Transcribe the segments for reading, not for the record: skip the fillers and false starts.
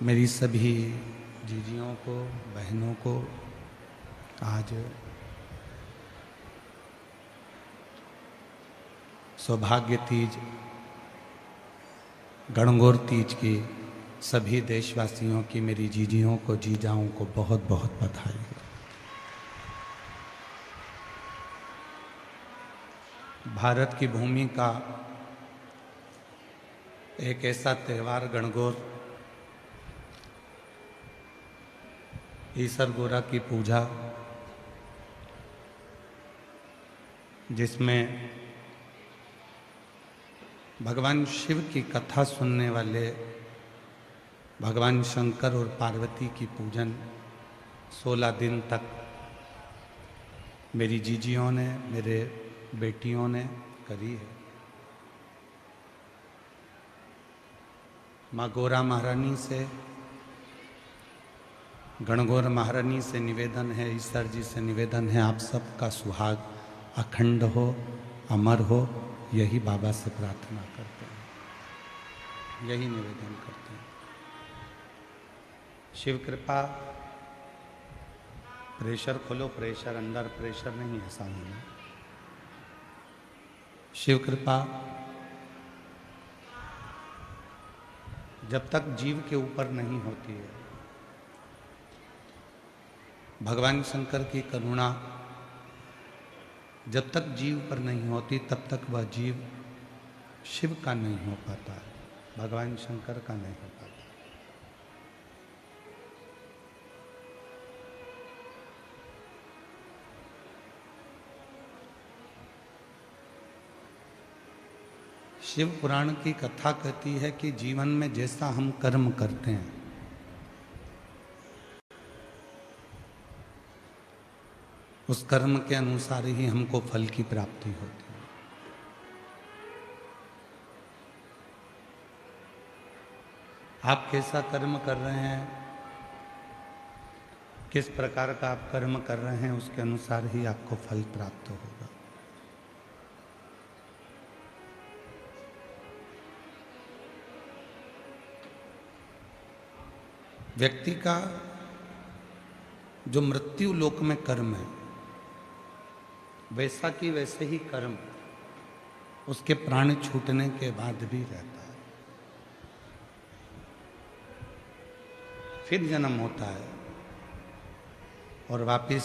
मेरी सभी जीजियों को, बहनों को आज सौभाग्य तीज, गणगौर तीज की सभी देशवासियों की, मेरी जीजियों को, जीजाओं को बहुत बहुत बधाई। भारत की भूमि का एक ऐसा त्यौहार गणगौर, ईसर गोरा की पूजा, जिसमें भगवान शिव की कथा सुनने वाले भगवान शंकर और पार्वती की पूजन 16 दिन तक मेरी जीजियों ने, मेरे बेटियों ने करी है। माँ गौरा महारानी से, गणगौर महारानी से निवेदन है, ईश्वर जी से निवेदन है, आप सबका सुहाग अखंड हो, अमर हो, यही बाबा से प्रार्थना करते हैं, यही निवेदन करते हैं। शिव कृपा, प्रेशर खोलो, प्रेशर अंदर, प्रेशर नहीं है सामने। शिव कृपा जब तक जीव के ऊपर नहीं होती है, भगवान शंकर की करुणा जब तक जीव पर नहीं होती, तब तक वह जीव शिव का नहीं हो पाता है, भगवान शंकर का नहीं हो पाता। शिव पुराण की कथा कहती है कि जीवन में जैसा हम कर्म करते हैं, उस कर्म के अनुसार ही हमको फल की प्राप्ति होती है। आप कैसा कर्म कर रहे हैं, किस प्रकार का आप कर्म कर रहे हैं, उसके अनुसार ही आपको फल प्राप्त होगा। व्यक्ति का जो मृत्यु लोक में कर्म है, वैसा कि वैसे ही कर्म उसके प्राण छूटने के बाद भी रहता है। फिर जन्म होता है और वापिस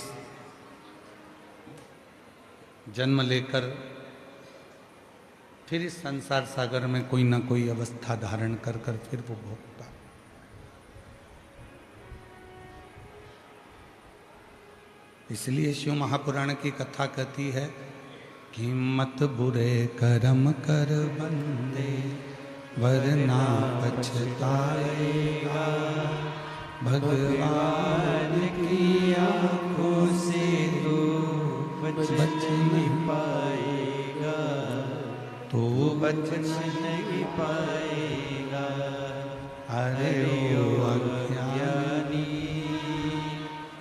जन्म लेकर फिर इस संसार सागर में कोई ना कोई अवस्था धारण कर कर फिर वो भोगता है। इसलिए शिव महापुराण की कथा कहती है कि मत बुरे कर्म कर बंदे, वरना पछताएगा, भगवान की आंखों से तू बच नहीं पाएगा, तो बच नहीं पाएगा। अरे ओ अज्ञानी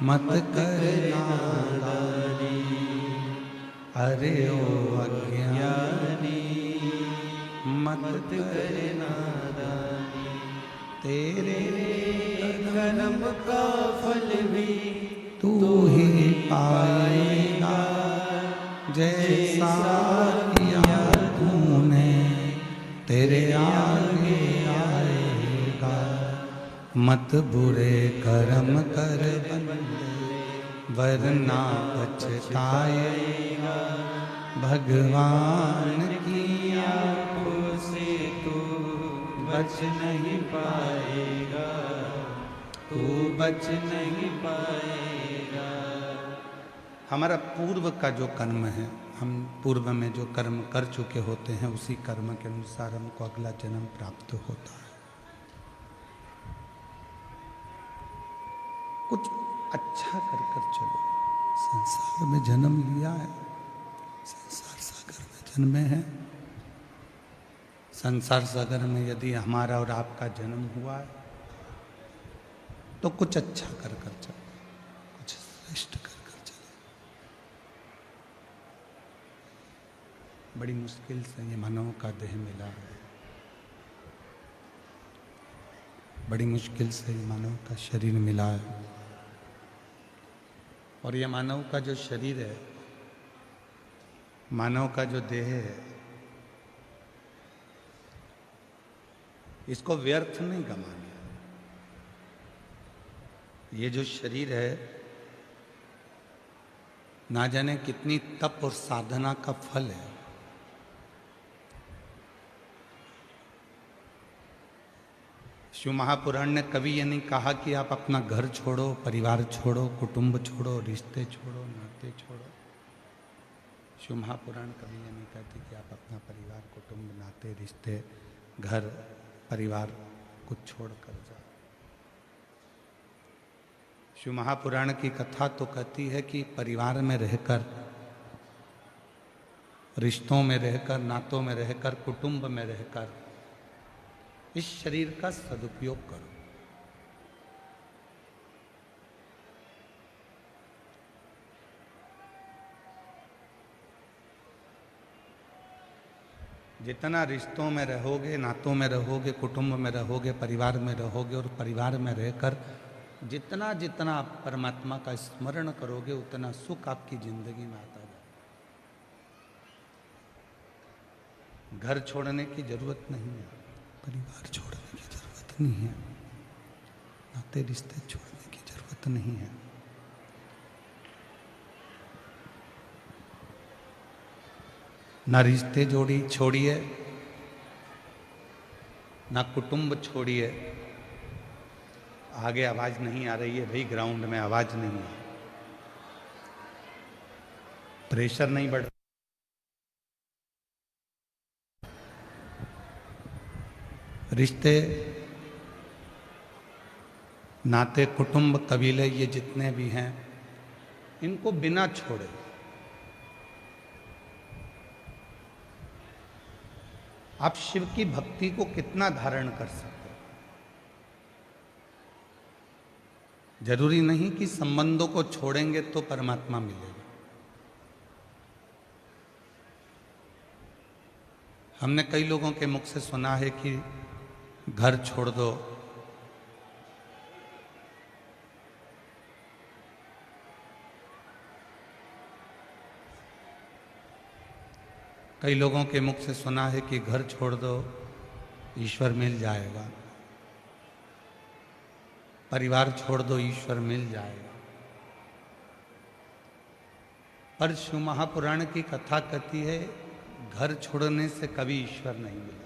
मत कर नादानी, अरे ओ अज्ञानी मत कर नादानी, तेरे कर्म का फल भी तू ही पाएगा, जैसा किया तूने तेरे आगे आएगा। मत बुरे कर्म कर बंदे, वरना पछताएगा, भगवान की आंखों से तू बच नहीं पाएगा, तू बच नहीं पाएगा। हमारा पूर्व का जो कर्म है, हम पूर्व में जो कर्म कर चुके होते हैं, उसी कर्म के अनुसार हमको अगला जन्म प्राप्त होता है। कुछ अच्छा कर कर चलो। संसार में जन्म लिया है, संसार सागर में जन्मे हैं। संसार सागर में यदि हमारा और आपका जन्म हुआ है, तो कुछ अच्छा कर कर चलो, कुछ श्रेष्ठ कर कर चलो। बड़ी मुश्किल से ये मानव का देह मिला है। बड़ी मुश्किल से मानव का शरीर मिला है। और ये मानव का जो शरीर है, मानव का जो देह है, इसको व्यर्थ नहीं गंवाना। ये जो शरीर है, ना जाने कितनी तप और साधना का फल है। शिव महापुराण ने कभी ये नहीं कहा कि आप अपना घर छोड़ो, परिवार छोड़ो, कुटुंब छोड़ो, रिश्ते छोड़ो, नाते छोड़ो। शिव महापुराण कभी ये नहीं कहती कि आप अपना परिवार, कुटुंब, नाते, रिश्ते, घर, परिवार कुछ छोड़ कर जाओ। शिव महापुराण की कथा तो कहती है कि परिवार में रहकर, रिश्तों में रहकर, नातों में रहकर, कुटुंब में रहकर इस शरीर का सदुपयोग करो। जितना रिश्तों में रहोगे, नातों में रहोगे, कुटुंब में रहोगे, परिवार में रहोगे और परिवार में रहकर जितना जितना आप परमात्मा का स्मरण करोगे, उतना सुख आपकी जिंदगी में आता है। घर छोड़ने की जरूरत नहीं है, परिवार छोड़ने की जरूरत नहीं है, नाते रिश्ते छोड़ने की जरूरत नहीं है। ना रिश्ते छोड़िए, ना कुटुंब छोड़िए। आगे आवाज नहीं आ रही है भाई, ग्राउंड में आवाज नहीं है, प्रेशर नहीं बढ़। रिश्ते, नाते, कुटुंब, कबीले, ये जितने भी हैं, इनको बिना छोड़े आप शिव की भक्ति को कितना धारण कर सकते हो। जरूरी नहीं कि संबंधों को छोड़ेंगे तो परमात्मा मिलेगा। हमने कई लोगों के मुख से सुना है कि घर छोड़ दो, कई लोगों के मुख से सुना है कि घर छोड़ दो, ईश्वर मिल जाएगा। परिवार छोड़ दो, ईश्वर मिल जाएगा। पर शिव महापुराण की कथा कहती है, घर छोड़ने से कभी ईश्वर नहीं मिला,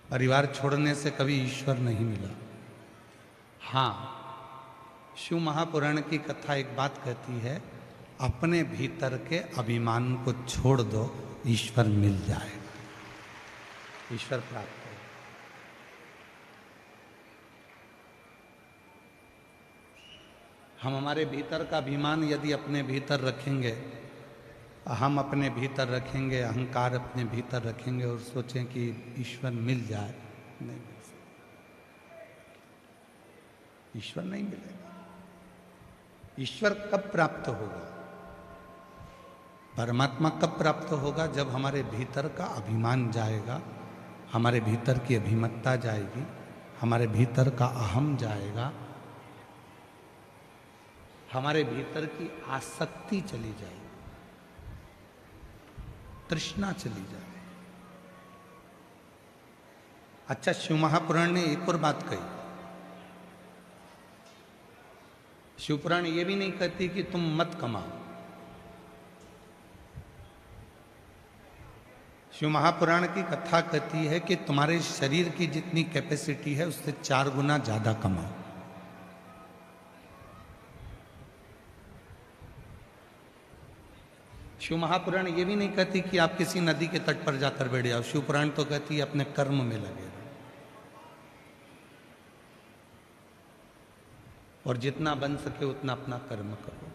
परिवार छोड़ने से कभी ईश्वर नहीं मिला। हाँ, शिव महापुराण की कथा एक बात कहती है, अपने भीतर के अभिमान को छोड़ दो, ईश्वर मिल जाएगा, ईश्वर प्राप्त हो। हम हमारे भीतर का अभिमान यदि अपने भीतर रखेंगे, हम अपने भीतर रखेंगे, अहंकार अपने भीतर रखेंगे और सोचें कि ईश्वर मिल जाए, नहीं मिल सकता। ईश्वर नहीं मिलेगा। ईश्वर कब प्राप्त होगा? परमात्मा कब प्राप्त होगा? जब हमारे भीतर का अभिमान जाएगा, हमारे भीतर की अभिमत्ता जाएगी, हमारे भीतर का अहम जाएगा, हमारे भीतर की आसक्ति चली जाएगी, तृष्णा चली जाएगी। अच्छा, शिव महापुराण ने एक और बात कही। शिवपुराण ये भी नहीं कहती कि तुम मत कमाओ। शिव महापुराण की कथा कहती है कि तुम्हारे शरीर की जितनी कैपेसिटी है उससे 4 गुना ज्यादा कमाओ। शिव महापुराण ये भी नहीं कहती कि आप किसी नदी के तट पर जाकर बैठ जाओ। शिव पुराण तो कहती है अपने कर्म में लगे रहो, और जितना बन सके उतना अपना कर्म करो।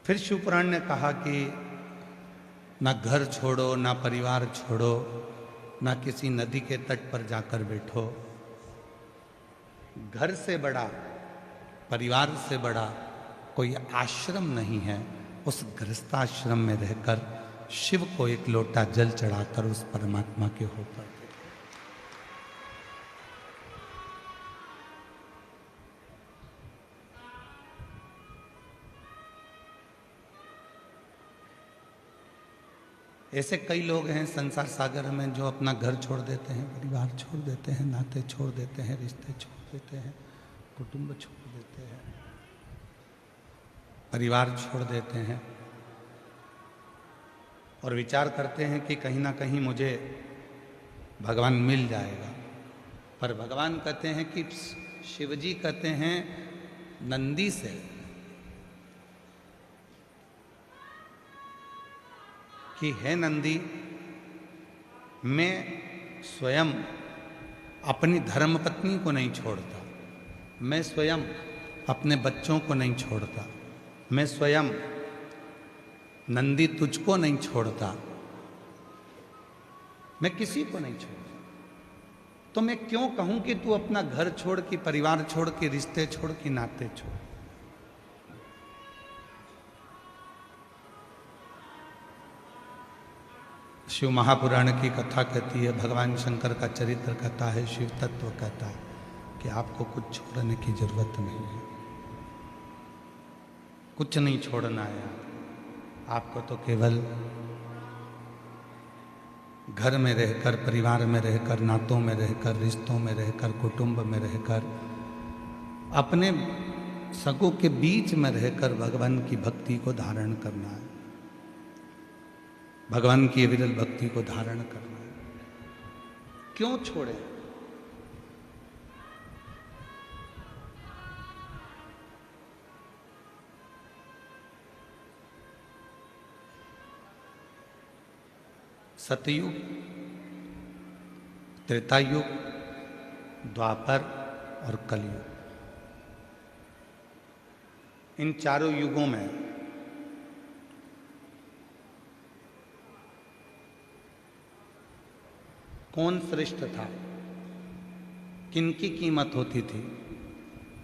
फिर शिव पुराण ने कहा कि ना घर छोड़ो, ना परिवार छोड़ो, ना किसी नदी के तट पर जाकर बैठो। घर से बड़ा, परिवार से बड़ा कोई आश्रम नहीं है। उस गृहस्थाश्रम में रहकर शिव को एक लोटा जल चढ़ाकर उस परमात्मा के हो पड़ते। ऐसे कई लोग हैं संसार सागर में जो अपना घर छोड़ देते हैं, परिवार छोड़ देते हैं, नाते छोड़ देते हैं, रिश्ते छोड़ देते हैं, कुटुंब छोड़ देते हैं, परिवार छोड़ देते हैं और विचार करते हैं कि कहीं ना कहीं मुझे भगवान मिल जाएगा। पर भगवान कहते हैं कि शिवजी कहते हैं नंदी से कि हे नंदी, मैं स्वयं अपनी धर्मपत्नी को नहीं छोड़ता, मैं स्वयं अपने बच्चों को नहीं छोड़ता, मैं स्वयं नंदी तुझको नहीं छोड़ता, मैं किसी को नहीं छोड़ता। तो मैं क्यों कहूं कि तू अपना घर छोड़ के, परिवार छोड़ के, रिश्ते छोड़ के, नाते छोड़। शिव महापुराण की कथा कहती है, भगवान शंकर का चरित्र कहता है, शिव तत्व कहता है कि आपको कुछ छोड़ने की जरूरत नहीं है, कुछ नहीं छोड़ना है। आपको तो केवल घर में रहकर, परिवार में रहकर, नातों में रहकर, रिश्तों में रहकर, कुटुंब में रहकर, अपने सगों के बीच में रहकर भगवान की भक्ति को धारण करना है, भगवान की विरल भक्ति को धारण करना है। क्यों छोड़े? सतयुग, त्रेतायुग, द्वापर और कलयुग, इन चारों युगों में कौन श्रेष्ठ था? किनकी कीमत होती थी?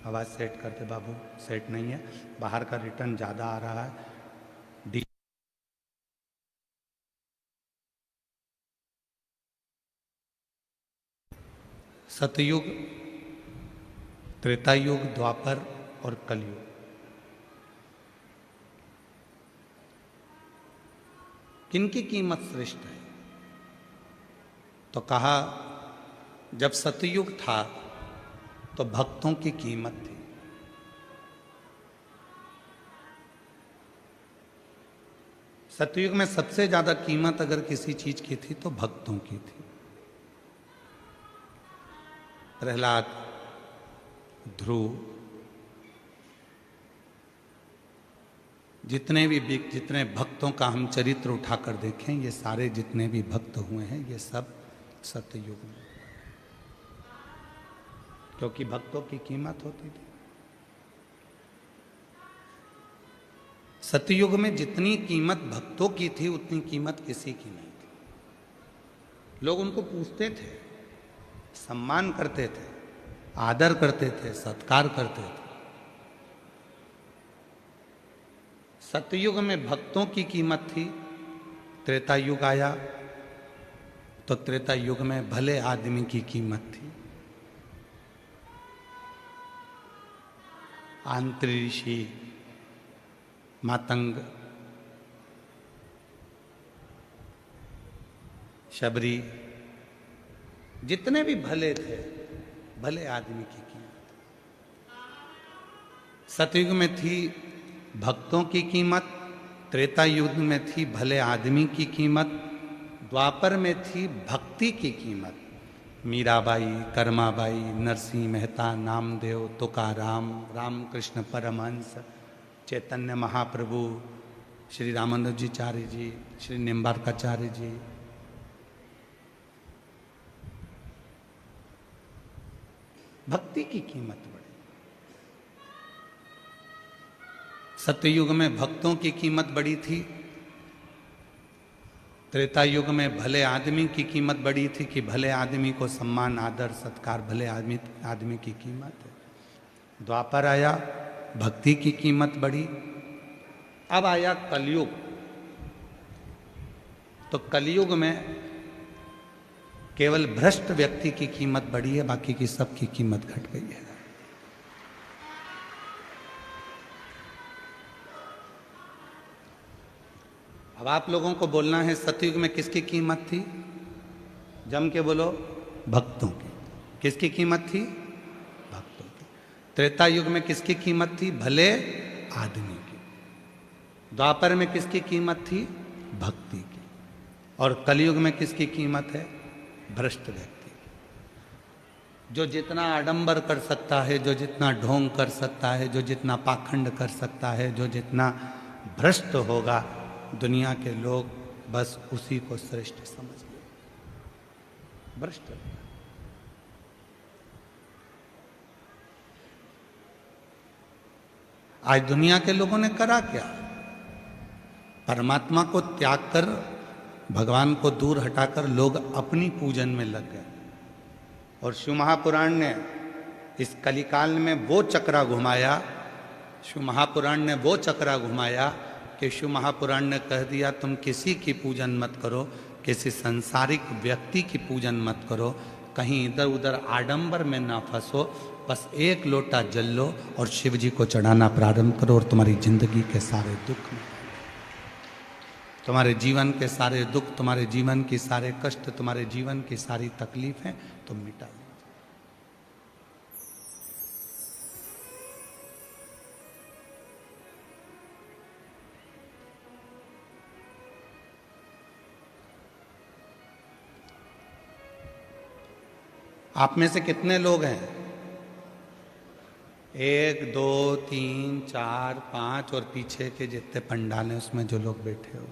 आवाज सेट करते बाबू, सेट नहीं है, बाहर का रिटर्न ज्यादा आ रहा है। सतयुग, त्रेतायुग, द्वापर और कलयुग, किनकी कीमत श्रेष्ठ है? तो कहा जब सतयुग था तो भक्तों की कीमत थी। सतयुग में सबसे ज्यादा कीमत अगर किसी चीज की थी तो भक्तों की थी। प्रहलाद, ध्रुव, जितने भक्तों का हम चरित्र उठाकर देखें, ये सारे जितने भी भक्त हुए हैं ये सब सतयुग में, क्योंकि भक्तों की कीमत होती थी। सतयुग में जितनी कीमत भक्तों की थी उतनी कीमत किसी की नहीं थी। लोग उनको पूछते थे, सम्मान करते थे, आदर करते थे, सत्कार करते थे। सतयुग में भक्तों की कीमत थी। त्रेता युग आया तो त्रेता युग में भले आदमी की कीमत थी। आंत्री ऋषि, मातंग, शबरी, जितने भी भले थे, भले आदमी की कीमत। सतयुग में थी भक्तों की कीमत, त्रेता युग में थी भले आदमी की कीमत, द्वापर में थी भक्ति की कीमत। मीराबाई, कर्माबाई, नरसिंह मेहता, नामदेव, तुकाराम, रामकृष्ण परमहंस, चैतन्य महाप्रभु, श्री रामानुजाचार्य जी, श्री निम्बार्काचार्य जी, भक्ति की कीमत बढ़ी। सत्ययुग में भक्तों की कीमत बड़ी थी, त्रेता युग में भले आदमी की कीमत बड़ी थी कि भले आदमी को सम्मान, आदर, सत्कार, भले आदमी की कीमत है। द्वापर आया, भक्ति की कीमत बढ़ी। अब आया कलयुग। तो कलयुग में केवल भ्रष्ट व्यक्ति की कीमत बढ़ी है, बाकी की सब की कीमत घट गई है। अब आप लोगों को बोलना है सतयुग में किसकी कीमत थी? जम के बोलो, भक्तों की। किसकी कीमत थी? भक्तों की। त्रेता युग में किसकी कीमत थी? भले आदमी की। द्वापर में किसकी कीमत थी? भक्ति की। और कलयुग में किसकी कीमत है? भ्रष्ट व्यक्ति की। जो जितना आडंबर कर सकता है, जो जितना ढोंग कर सकता है, जो जितना पाखंड कर सकता है, जो जितना भ्रष्ट होगा, दुनिया के लोग बस उसी को श्रेष्ठ समझ ले। भ्रष्ट। आज दुनिया के लोगों ने करा क्या? परमात्मा को त्याग कर, भगवान को दूर हटाकर लोग अपनी पूजन में लग गए। और शिव महापुराण ने इस कलिकाल में वो चक्रा घुमाया, शिव महापुराण ने वो चक्रा घुमाया कि शिव महापुराण ने कह दिया तुम किसी की पूजन मत करो, किसी संसारिक व्यक्ति की पूजन मत करो, कहीं इधर उधर आडंबर में ना फंसो, बस एक लोटा जल लो और शिव जी को चढ़ाना प्रारंभ करो और तुम्हारी जिंदगी के सारे दुख में, तुम्हारे जीवन के सारे दुख, तुम्हारे जीवन की सारे कष्ट, तुम्हारे जीवन की सारी तकलीफें तुम मिटा लो। आप में से कितने लोग हैं? 1 2 3 4 5 और पीछे के जितने पंडाल हैं उसमें जो लोग बैठे हो,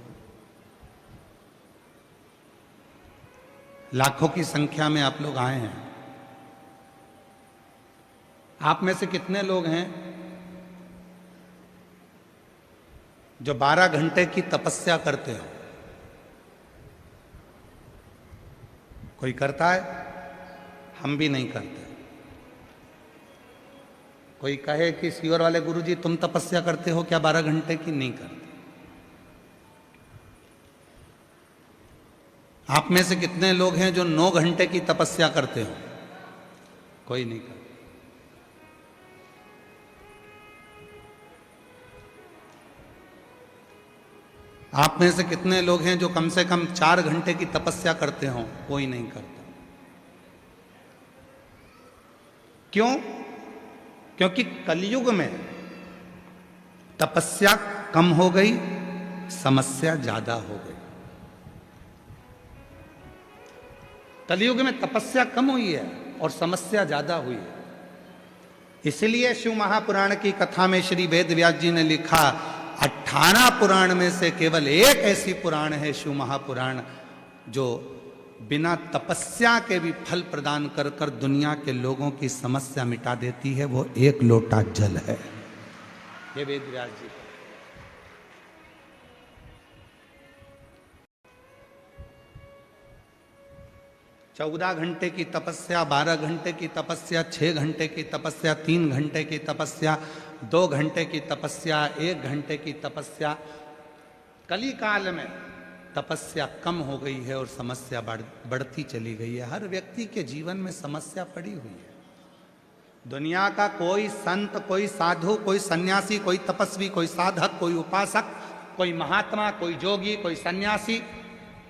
लाखों की संख्या में आप लोग आए हैं। आप में से कितने लोग हैं जो 12 घंटे की तपस्या करते हो? कोई करता है? हम भी नहीं करते। कोई कहे कि सीवर वाले गुरुजी तुम तपस्या करते हो क्या 12 घंटे की? नहीं करते। आप में से कितने लोग हैं जो 9 घंटे की तपस्या करते हो? कोई नहीं करता। आप में से कितने लोग हैं जो कम से कम 4 घंटे की तपस्या करते हो? कोई नहीं करता। क्यों? क्योंकि कलयुग में तपस्या कम हो गई, समस्या ज्यादा हो गई। कलयुग में तपस्या कम हुई है और समस्या ज्यादा हुई है। इसलिए शिव महापुराण की कथा में श्री वेद व्यास जी ने लिखा 18 पुराण में से केवल एक ऐसी पुराण है शिव महापुराण जो बिना तपस्या के भी फल प्रदान कर कर दुनिया के लोगों की समस्या मिटा देती है। वो एक लोटा जल है। ये वेद व्यास जी। 14 घंटे की तपस्या, 12 घंटे की तपस्या, 6 घंटे की तपस्या, 3 घंटे की तपस्या, 2 घंटे की तपस्या, 1 घंटे की तपस्या। कली काल में तपस्या कम हो गई है और समस्या बढ़ती चली गई है। हर व्यक्ति के जीवन में समस्या पड़ी हुई है। दुनिया का कोई संत, कोई साधु, कोई सन्यासी, कोई तपस्वी, कोई साधक, कोई उपासक, कोई महात्मा, कोई जोगी, कोई सन्यासी,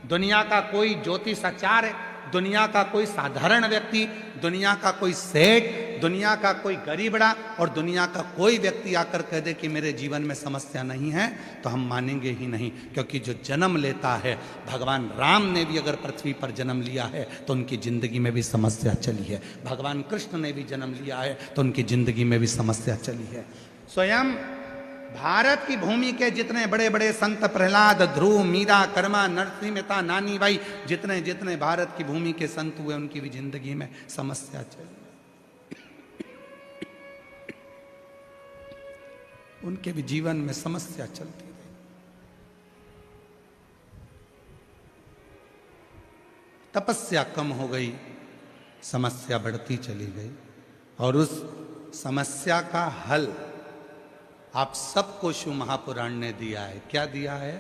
दुनिया का कोई ज्योतिषाचार्य, दुनिया का कोई साधारण व्यक्ति, दुनिया का कोई सेठ, दुनिया का कोई गरीबड़ा और दुनिया का कोई व्यक्ति आकर कह दे कि मेरे जीवन में समस्या नहीं है तो हम मानेंगे ही नहीं। क्योंकि जो जन्म लेता है, भगवान राम ने भी अगर पृथ्वी पर जन्म लिया है तो उनकी जिंदगी में भी समस्या चली है। भगवान कृष्ण ने भी जन्म लिया है तो उनकी जिंदगी में भी समस्या चली है। स्वयं भारत की भूमि के जितने बड़े बड़े संत, प्रहलाद, ध्रुव, मीरा, कर्मा, नरसिंह मेहता, नानी भाई, जितने जितने भारत की भूमि के संत हुए उनकी भी जिंदगी में समस्या चली, उनके भी जीवन में समस्या चलती रही। तपस्या कम हो गई, समस्या बढ़ती चली गई और उस समस्या का हल आप सबको शिव महापुराण ने दिया है। क्या दिया है?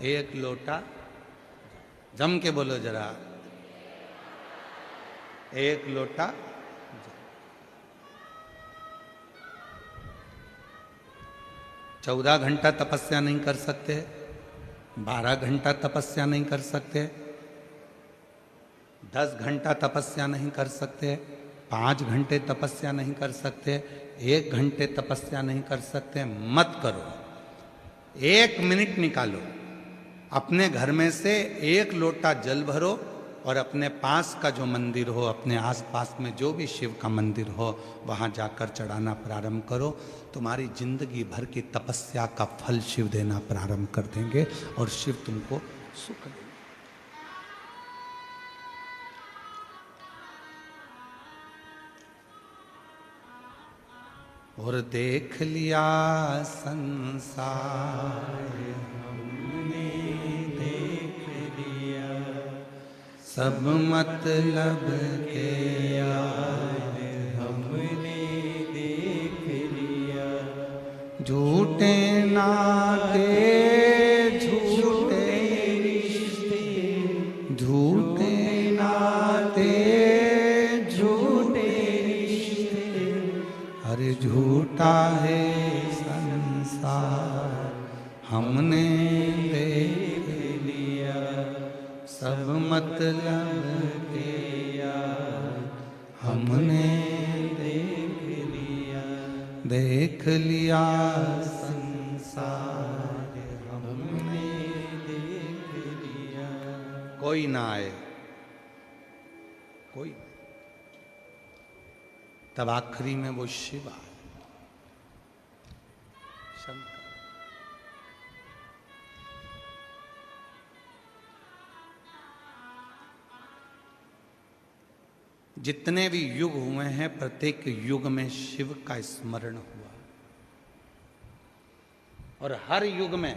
1 लोटा जम के बोलो जरा, 1 लोटा। 14 घंटा तपस्या नहीं कर सकते, 12 घंटा तपस्या नहीं कर सकते, 10 घंटा तपस्या नहीं कर सकते, 5 घंटे तपस्या नहीं कर सकते, 1 घंटे तपस्या नहीं कर सकते, मत करो। 1 मिनट निकालो, अपने घर में से 1 लोटा जल भरो और अपने पास का जो मंदिर हो, अपने आसपास में जो भी शिव का मंदिर हो, वहाँ जाकर चढ़ाना प्रारंभ करो। तुम्हारी जिंदगी भर की तपस्या का फल शिव देना प्रारंभ कर देंगे और शिव तुमको सुख देंगे। और देख लिया संसार हमने देख लिया, सब मतलब के यार हमने देख लिया, झूठे नाते झूठे रिश्ते, झूठे नाते झूठे रिश्ते, अरे झूठा है संसार हमने देख लिया, सब मतलब के यार हमने देख लिया संसार हमने देख लिया। कोई ना आए, कोई। तब आखिरी में वो शिव आए, शंकर। जितने भी युग हुए हैं, प्रत्येक युग में शिव का स्मरण हुआ और हर युग में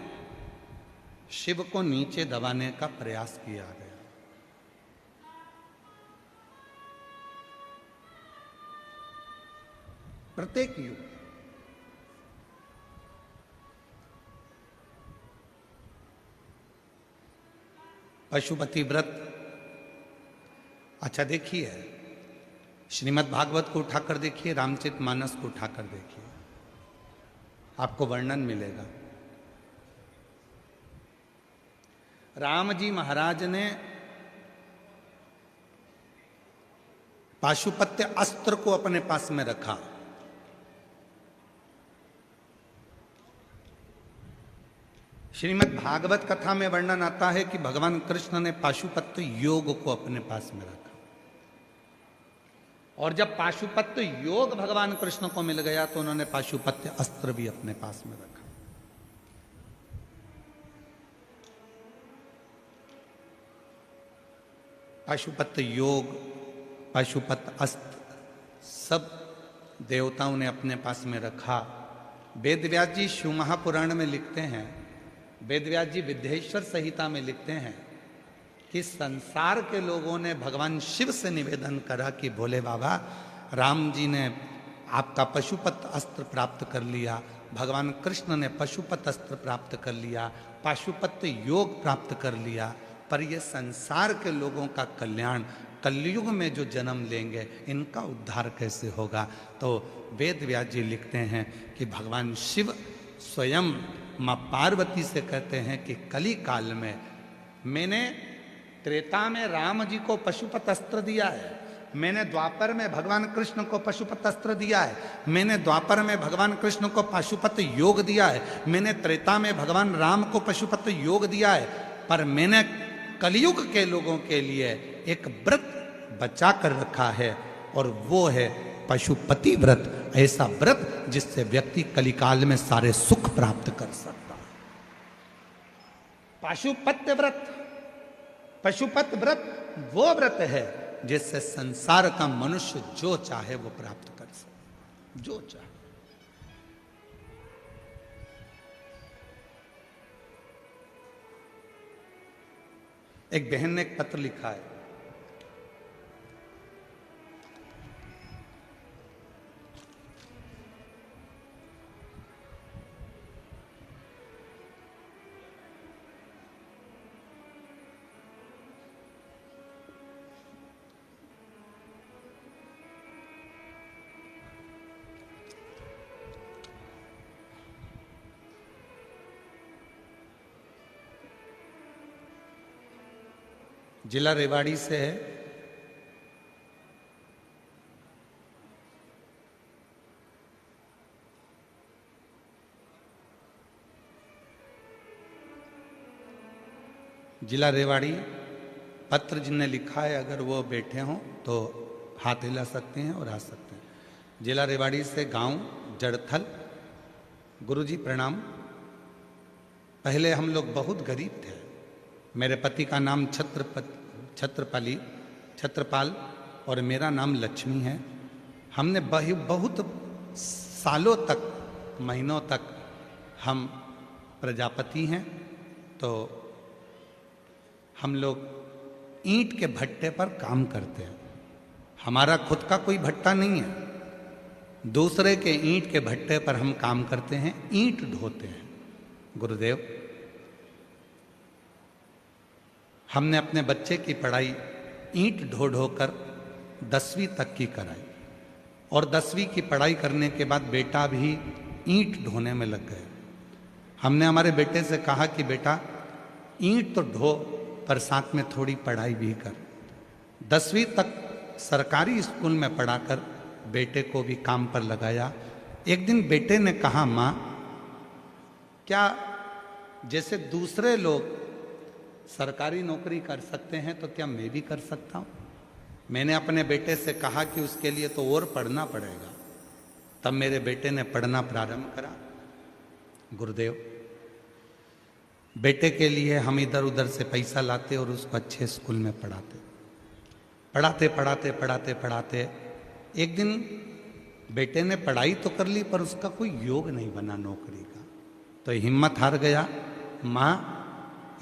शिव को नीचे दबाने का प्रयास किया गया। प्रत्येक युग। पशुपति व्रत, अच्छा देखिए, श्रीमद् भागवत को उठाकर देखिए, रामचरितमानस को उठाकर देखिए, आपको वर्णन मिलेगा। राम जी महाराज ने पाशुपत्य अस्त्र को अपने पास में रखा। श्रीमद् भागवत कथा में वर्णन आता है कि भगवान कृष्ण ने पाशुपत्य योग को अपने पास में रखा और जब पाशुपत्य योग भगवान कृष्ण को मिल गया तो उन्होंने पाशुपत्य अस्त्र भी अपने पास में रखा। पाशुपत्य योग, पाशुपत्य अस्त्र सब देवताओं ने अपने पास में रखा। वेदव्यास जी शिव महापुराण में लिखते हैं, वेदव्यास जी विद्येश्वर संहिता में लिखते हैं कि संसार के लोगों ने भगवान शिव से निवेदन करा कि भोले बाबा, राम जी ने आपका पशुपत अस्त्र प्राप्त कर लिया, भगवान कृष्ण ने पशुपत अस्त्र प्राप्त कर लिया, पाशुपत्य योग प्राप्त कर लिया, पर ये संसार के लोगों का कल्याण, कलयुग में जो जन्म लेंगे इनका उद्धार कैसे होगा। तो वेद व्यास जी लिखते हैं कि भगवान शिव स्वयं माँ पार्वती से कहते हैं कि कली काल में मैंने त्रेता में राम जी को पशुपत अस्त्र दिया है, मैंने द्वापर में भगवान कृष्ण को पशुपत अस्त्र दिया है, मैंने द्वापर में भगवान कृष्ण को पशुपत योग दिया है, मैंने त्रेता में भगवान राम को पशुपत योग दिया है, पर मैंने कलयुग के लोगों के लिए एक व्रत बचा कर रखा है और वो है पशुपति व्रत। ऐसा व्रत जिससे व्यक्ति कलिकाल में सारे सुख प्राप्त कर सकता है। पाशुपत्य व्रत, पशुपत व्रत वो व्रत है जिससे संसार का मनुष्य जो चाहे वो प्राप्त कर सकता, जो चाहे। एक बहन ने एक पत्र लिखा है, जिला रेवाड़ी से है। जिला रेवाड़ी, पत्र जिनने लिखा है अगर वो बैठे हों तो हाथ हिला सकते हैं और आ सकते हैं। जिला रेवाड़ी से गांव जड़थल। गुरुजी प्रणाम। पहले हम लोग बहुत गरीब थे। मेरे पति का नाम छत्रपाल और मेरा नाम लक्ष्मी है। हमने बहुत सालों तक, महीनों तक हम प्रजापति हैं, तो हम लोग ईंट के भट्टे पर काम करते हैं। हमारा खुद का कोई भट्टा नहीं है, दूसरे के ईंट के भट्टे पर हम काम करते हैं, ईंट ढोते हैं। गुरुदेव, हमने अपने बच्चे की पढ़ाई ईंट ढो ढो कर 10वीं तक की कराई और 10वीं की पढ़ाई करने के बाद बेटा भी ईंट ढोने में लग गए। हमने हमारे बेटे से कहा कि बेटा ईंट तो ढो पर साथ में थोड़ी पढ़ाई भी कर। 10वीं तक सरकारी स्कूल में पढ़ाकर बेटे को भी काम पर लगाया। एक दिन बेटे ने कहा, माँ, क्या जैसे दूसरे लोग सरकारी नौकरी कर सकते हैं तो क्या मैं भी कर सकता हूँ? मैंने अपने बेटे से कहा कि उसके लिए तो और पढ़ना पड़ेगा। तब मेरे बेटे ने पढ़ना प्रारंभ करा। गुरुदेव, बेटे के लिए हम इधर उधर से पैसा लाते और उसको अच्छे स्कूल में पढ़ाते एक दिन बेटे ने पढ़ाई तो कर ली पर उसका कोई योग नहीं बना नौकरी का। तो हिम्मत हार गया। माँ,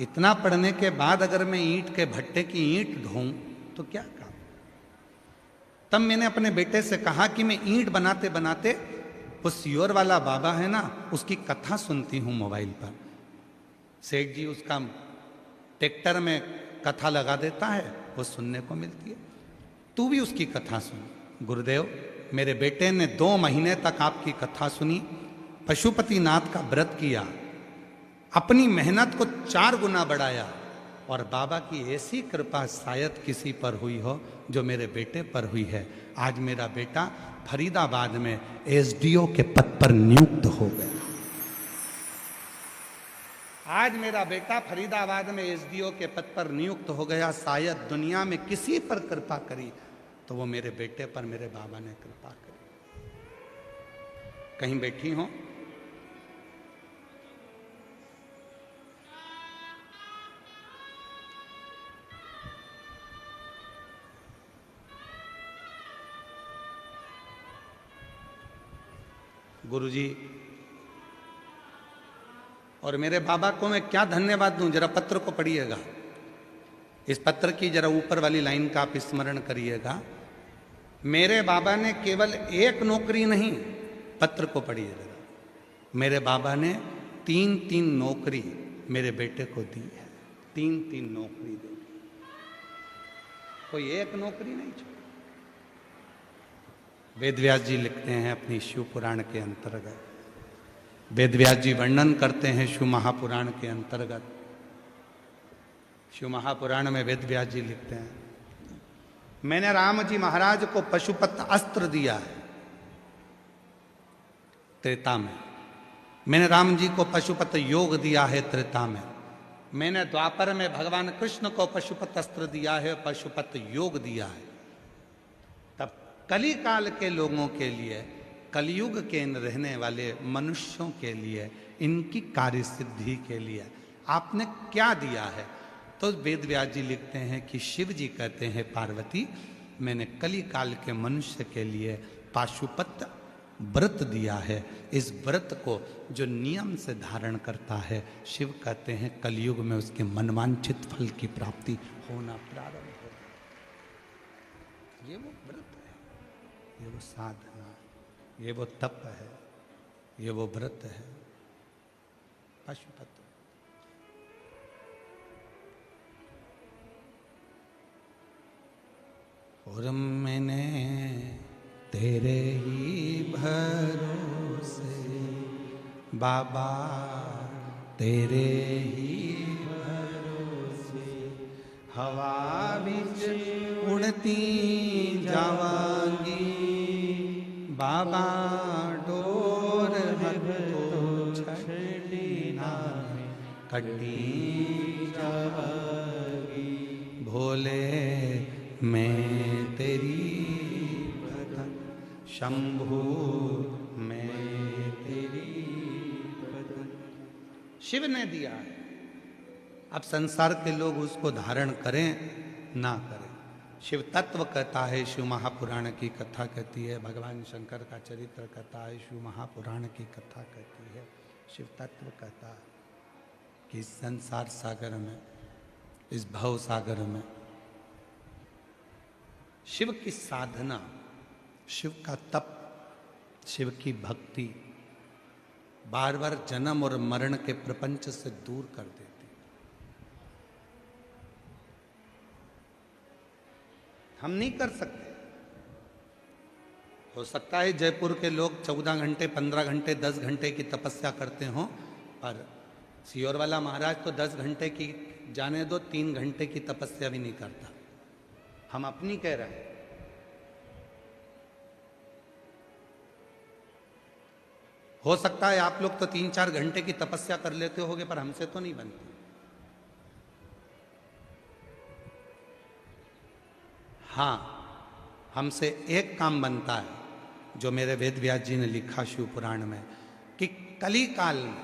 इतना पढ़ने के बाद अगर मैं ईंट के भट्टे की ईंट ढोऊं तो क्या काम? तब मैंने अपने बेटे से कहा कि मैं ईंट बनाते बनाते वो सियोर वाला बाबा है ना, उसकी कथा सुनती हूं मोबाइल पर। सेठ जी उसका ट्रैक्टर में कथा लगा देता है, वो सुनने को मिलती है। तू भी उसकी कथा सुन। गुरुदेव, मेरे बेटे ने 2 महीने तक आपकी कथा सुनी, पशुपतिनाथ का व्रत किया, अपनी मेहनत को 4 गुना बढ़ाया और बाबा की ऐसी कृपा शायद किसी पर हुई हो जो मेरे बेटे पर हुई है। आज मेरा बेटा फरीदाबाद में एसडीओ के पद पर नियुक्त हो गया। आज मेरा बेटा फरीदाबाद में एसडीओ के पद पर नियुक्त हो गया। शायद दुनिया में किसी पर कृपा करी तो वो मेरे बेटे पर मेरे बाबा ने कृपा करी। कहीं बैठी हो, गुरुजी और मेरे बाबा को मैं क्या धन्यवाद दूं? जरा पत्र को पढ़िएगा। इस पत्र की जरा ऊपर वाली लाइन का आप स्मरण करिएगा। मेरे बाबा ने केवल 1 नौकरी नहीं, पत्र को पढ़िए जरा। मेरे बाबा ने 3-3 नौकरी मेरे बेटे को दी है। 3-3 नौकरी दी, कोई 1 नौकरी नहीं छोड़ी। वेदव्यास जी लिखते हैं अपनी शिव पुराण के अंतर्गत, वेदव्यास जी वर्णन करते हैं शिव महापुराण के अंतर्गत। शिव महापुराण में वेदव्यास जी लिखते हैं, मैंने राम जी महाराज को पशुपत अस्त्र दिया है त्रेता में। मैंने राम जी को पशुपत योग दिया है त्रेता में। मैंने द्वापर में भगवान कृष्ण को पशुपत अस्त्र दिया है, पशुपत योग दिया है। तब कली काल के लोगों के लिए, कलयुग के रहने वाले मनुष्यों के लिए, इनकी कार्य सिद्धि के लिए आपने क्या दिया है? तो वेदव्यास जी लिखते हैं कि शिव जी कहते हैं, पार्वती, मैंने कली काल के मनुष्य के लिए पाशुपत व्रत दिया है। इस व्रत को जो नियम से धारण करता है, शिव कहते हैं कलयुग में उसके मनवांछित फल की प्राप्ति होना प्रारंभ हो। ये वो व्रत है, ये वो साधना, ये वो तप है, ये वो व्रत है, पाशुपत। और मैंने तेरे ही भरोसे बाबा, तेरे ही भरोसे हवा बिच उड़ती जावांगी, बाबा डोर हथो छड़ी नामे कटी जावांगी, भोले मैं तेरी भगत, शंभु मैं तेरी भगत। शिव ने दिया है, अब संसार के लोग उसको धारण करें ना करें। शिव तत्व कहता है, शिव महापुराण की कथा कहती है, भगवान शंकर का चरित्र कहता है, शिव महापुराण की कथा कहती है, शिव तत्व कहता है कि इस संसार सागर में, इस भव सागर में शिव की साधना, शिव का तप, शिव की भक्ति बार बार जन्म और मरण के प्रपंच से दूर कर देती। हम नहीं कर सकते। हो सकता है जयपुर के लोग 14 घंटे, 15 घंटे, 10 घंटे की तपस्या करते हों, पर सियोर वाला महाराज तो 10 घंटे की जाने दो, 3 घंटे की तपस्या भी नहीं करता। हम अपनी कह रहे हैं। हो सकता है आप लोग तो 3-4 घंटे की तपस्या कर लेते होगे, पर हमसे तो नहीं बनती। हाँ, हमसे एक काम बनता है जो मेरे वेद व्यास जी ने लिखा शिव पुराण में, कि कली काल में,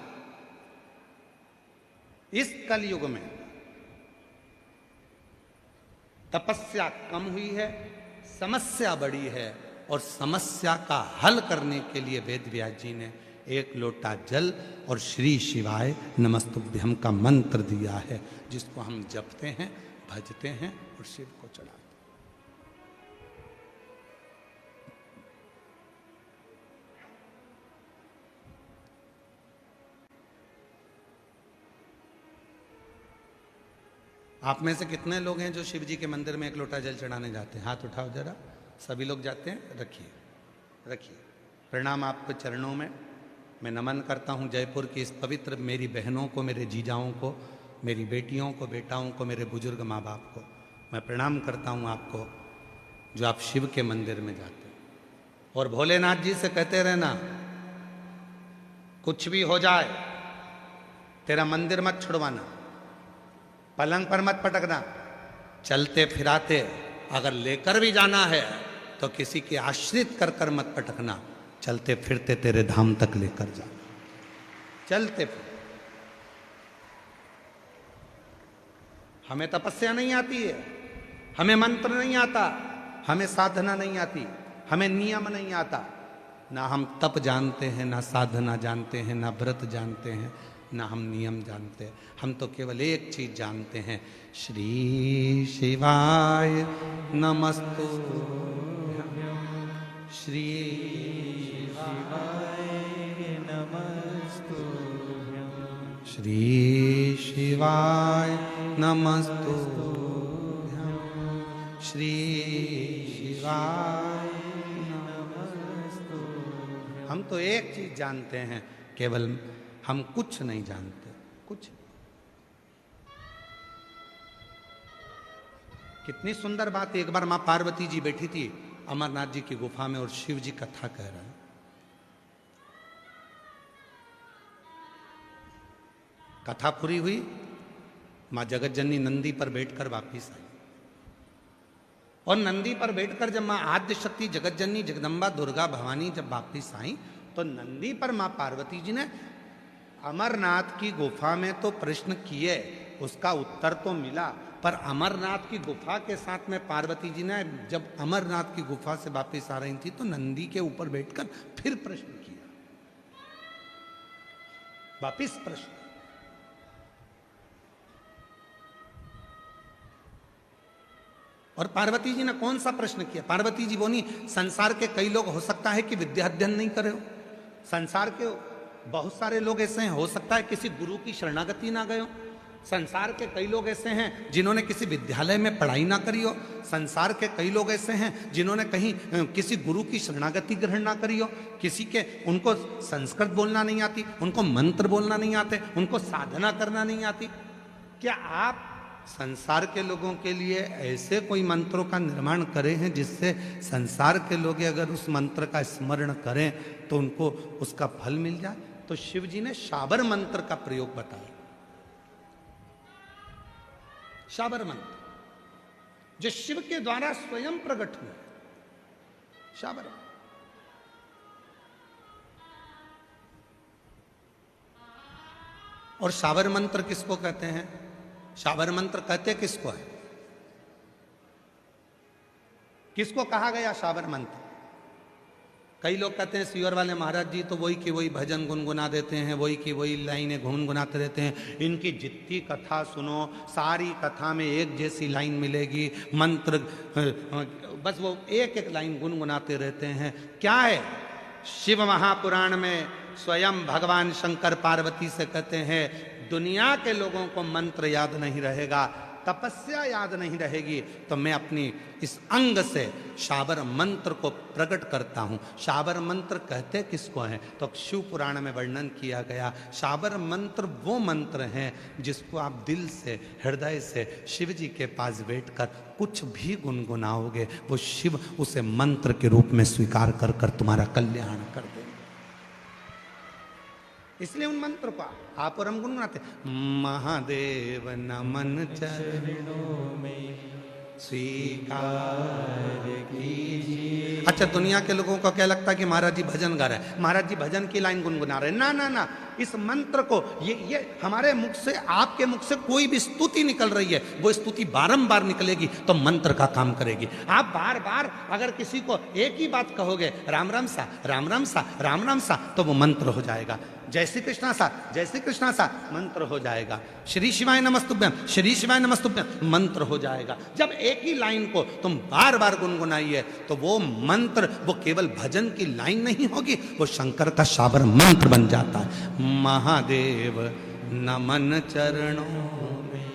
इस कलयुग में तपस्या कम हुई है, समस्या बड़ी है, और समस्या का हल करने के लिए वेद व्यास जी ने 1 लोटा जल और श्री शिवाय नमस्तुभ्यम का मंत्र दिया है, जिसको हम जपते हैं, भजते हैं और शिव को चढ़ाते हैं। आप में से कितने लोग हैं जो शिव जी के मंदिर में 1 लोटा जल चढ़ाने जाते हैं? हाथ उठाओ जरा। सभी लोग जाते हैं? रखिए रखिए। प्रणाम आपके चरणों में। मैं नमन करता हूँ जयपुर की इस पवित्र मेरी बहनों को, मेरे जीजाओं को, मेरी बेटियों को, बेटाओं को, मेरे बुजुर्ग माँ बाप को मैं प्रणाम करता हूँ आपको, जो आप शिव के मंदिर में जाते हैं। और भोलेनाथ जी से कहते रहना, कुछ भी हो जाए तेरा मंदिर मत छुड़वाना, पलंग पर मत पटकना, चलते फिराते अगर लेकर भी जाना है तो किसी के आश्रित कर कर मत पटकना, चलते फिरते तेरे धाम तक लेकर जा। चलते फिर। हमें तपस्या नहीं आती है, हमें मंत्र नहीं आता, हमें साधना नहीं आती, हमें नियम नहीं आता, ना हम तप जानते हैं, ना साधना जानते हैं, ना व्रत जानते हैं, ना हम नियम जानते हैं। हम तो केवल एक चीज जानते हैं, श्री शिवाय नमस्तुभ्यं, श्री शिवाय नमस्तुभ्यं, श्री शिवाय नमस्तुभ्यं, श्री शिवाय नमस्तुभ्यं। हम तो एक चीज जानते हैं, केवल हम कुछ नहीं जानते, कुछ। कितनी सुंदर बात। एक बार मां पार्वती जी बैठी थी अमरनाथ जी की गुफा में और शिव जी कथा कह रहे हैं। कथा पूरी हुई, मां जगत जननी नंदी पर बैठकर वापिस आई, और नंदी पर बैठकर जब मां आद्य शक्ति जगत जननी जगदम्बा दुर्गा भवानी जब वापिस आई, तो नंदी पर मां पार्वती जी ने अमरनाथ की गुफा में तो प्रश्न किए, उसका उत्तर तो मिला, पर अमरनाथ की गुफा के साथ में पार्वती जी ने जब अमरनाथ की गुफा से वापस आ रही थी तो नंदी के ऊपर बैठकर फिर प्रश्न किया, वापिस प्रश्न। और पार्वती जी ने कौन सा प्रश्न किया? पार्वती जी बोली, संसार के कई लोग हो सकता है कि विद्या अध्ययन नहीं करे हो, संसार के बहुत सारे लोग ऐसे हैं, हो सकता है किसी गुरु की शरणागति ना गए हो, संसार के कई लोग ऐसे हैं जिन्होंने किसी विद्यालय में पढ़ाई ना करी हो, संसार के कई लोग ऐसे हैं जिन्होंने कहीं किसी गुरु की शरणागति ग्रहण ना करी हो, किसी के उनको संस्कृत बोलना नहीं आती, उनको मंत्र बोलना नहीं आते, उनको साधना करना नहीं आती। क्या आप संसार के लोगों के लिए ऐसे कोई मंत्रों का निर्माण करे हैं जिससे संसार के लोग अगर उस मंत्र का स्मरण करें तो उनको उसका फल मिल जाए। तो शिव जी ने शाबर मंत्र का प्रयोग बताया। शाबर मंत्र जो शिव के द्वारा स्वयं प्रकट हुआ, शाबर। और शाबर मंत्र किसको कहते हैं? शाबर मंत्र कहते किसको है? किसको कहा गया शाबर मंत्र? कई लोग कहते हैं सीवर वाले महाराज जी तो वही की वही भजन गुनगुना देते हैं, वही की वही लाइनें गुनगुनाते रहते हैं। इनकी जितनी कथा सुनो सारी कथा में एक जैसी लाइन मिलेगी, मंत्र बस वो एक एक लाइन गुनगुनाते रहते हैं। क्या है? शिव महापुराण में स्वयं भगवान शंकर पार्वती से कहते हैं दुनिया के लोगों को मंत्र याद नहीं रहेगा, तपस्या याद नहीं रहेगी, तो मैं अपनी इस अंग से शाबर मंत्र को प्रकट करता हूं। शाबर मंत्र कहते किसको हैं? तो शिव पुराण में वर्णन किया गया। शाबर मंत्र वो मंत्र हैं जिसको आप दिल से हृदय से शिव जी के पास बैठकर कुछ भी गुनगुनाओगे, वो शिव उसे मंत्र के रूप में स्वीकार कर कर तुम्हारा कल्याण कर देंगे। इसलिए उन मंत्र को आप और हम गुनगुनाते, महादेव नमन चरणों में स्वीकार कीजिए। अच्छा, दुनिया के लोगों को क्या लगता है कि महाराज जी भजन गा रहे हैं, महाराज जी भजन की लाइन गुनगुना रहे हैं। ना ना ना, इस मंत्र को ये हमारे मुख से, आपके मुख से कोई भी स्तुति निकल रही है, वो स्तुति बारंबार निकलेगी तो मंत्र का काम करेगी। आप बार बार अगर किसी को एक ही बात कहोगे, राम राम सा राम राम सा राम राम सा, तो वो मंत्र हो जाएगा। जय श्री कृष्णा सा जय श्री कृष्णा सा मंत्र हो जाएगा। श्री शिवाय नमस्तुभ्यम श्री शिवाय नमस्तुभ्यम मंत्र हो जाएगा। जब एक ही लाइन को तुम बार बार गुनगुनाइए तो वो मंत्र, वो केवल भजन की लाइन नहीं होगी, वो शंकर का शाबर मंत्र बन जाता है। महादेव नमन चरणों में।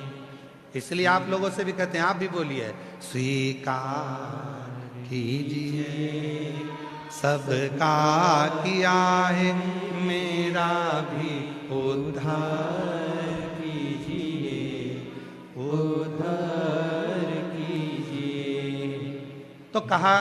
इसलिए आप लोगों से भी कहते हैं, आप भी बोलिए, स्वीकार कीजिए सबका किया है, मेरा भी उद्धार कीजिए, उद्धार कीजिए। तो कहा,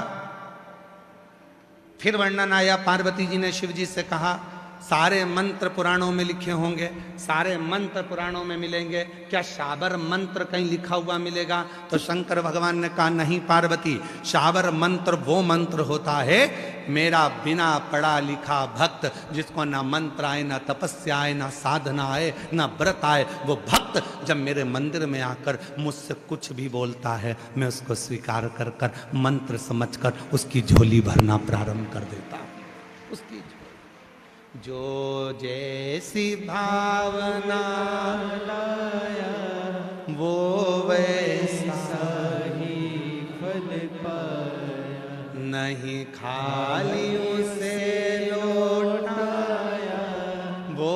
फिर वर्णन आया, पार्वती जी ने शिव जी से कहा सारे मंत्र पुराणों में लिखे होंगे, सारे मंत्र पुराणों में मिलेंगे, क्या शाबर मंत्र कहीं लिखा हुआ मिलेगा? तो शंकर भगवान ने कहा नहीं पार्वती, शाबर मंत्र वो मंत्र होता है मेरा बिना पढ़ा लिखा भक्त, जिसको ना मंत्र आए, ना तपस्या आए, ना साधना आए, ना व्रत आए, वो भक्त जब मेरे मंदिर में आकर मुझसे कुछ भी बोलता है, मैं उसको स्वीकार कर कर मंत्र समझकर उसकी झोली भरना प्रारंभ कर देता हूँ। उसकी जो जैसी भावना लाया वो वैसा ही फल पाया, नहीं खाली उसे लौटाया वो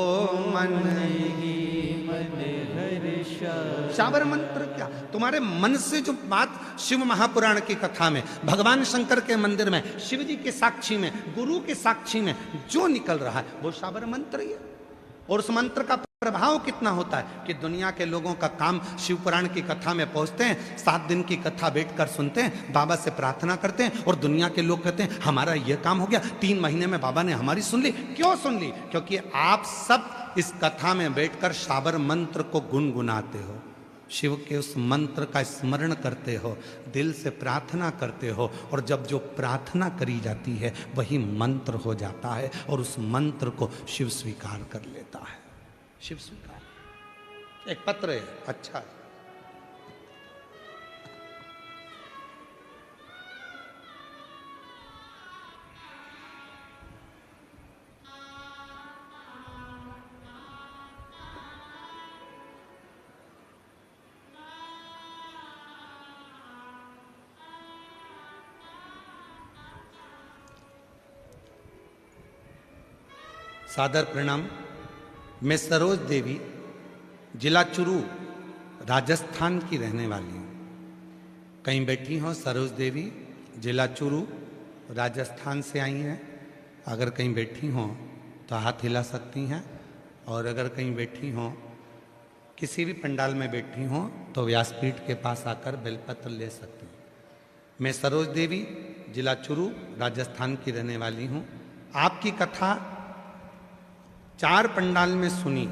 मन ही मन हर्षा। शाबर मंत्र क्या? तुम्हारे मन से जो बात शिव महापुराण की कथा में, भगवान शंकर के मंदिर में, शिव जी के साक्षी में, गुरु के साक्षी में जो निकल रहा है वो शाबर मंत्र ही है। और उस मंत्र का प्रभाव कितना होता है कि दुनिया के लोगों का काम शिव पुराण की कथा में पहुंचते हैं, 7 दिन की कथा बैठकर सुनते हैं, बाबा से प्रार्थना करते हैं, और दुनिया के लोग कहते हैं हमारा यह काम हो गया, 3 महीने में बाबा ने हमारी सुन ली। क्यों सुन ली? क्योंकि आप सब इस कथा में बैठकर शाबर मंत्र को गुनगुनाते हो, शिव के उस मंत्र का स्मरण करते हो, दिल से प्रार्थना करते हो, और जब जो प्रार्थना करी जाती है वही मंत्र हो जाता है, और उस मंत्र को शिव स्वीकार कर लेता है। शिव स्वीकार। एक पत्र है, अच्छा सादर प्रणाम। मैं सरोज देवी, जिला चुरू, राजस्थान की रहने वाली हूँ। कहीं बैठी हो सरोज देवी, जिला चुरू, राजस्थान से आई हैं? अगर कहीं बैठी हो तो हाथ हिला सकती हैं, और अगर कहीं बैठी हो, किसी भी पंडाल में बैठी हो तो व्यासपीठ के पास आकर बेलपत्र ले सकते हैं। मैं सरोज देवी, जिला चुरू, राजस्थान की रहने वाली हूँ। आपकी कथा 4 पंडाल में सुनी।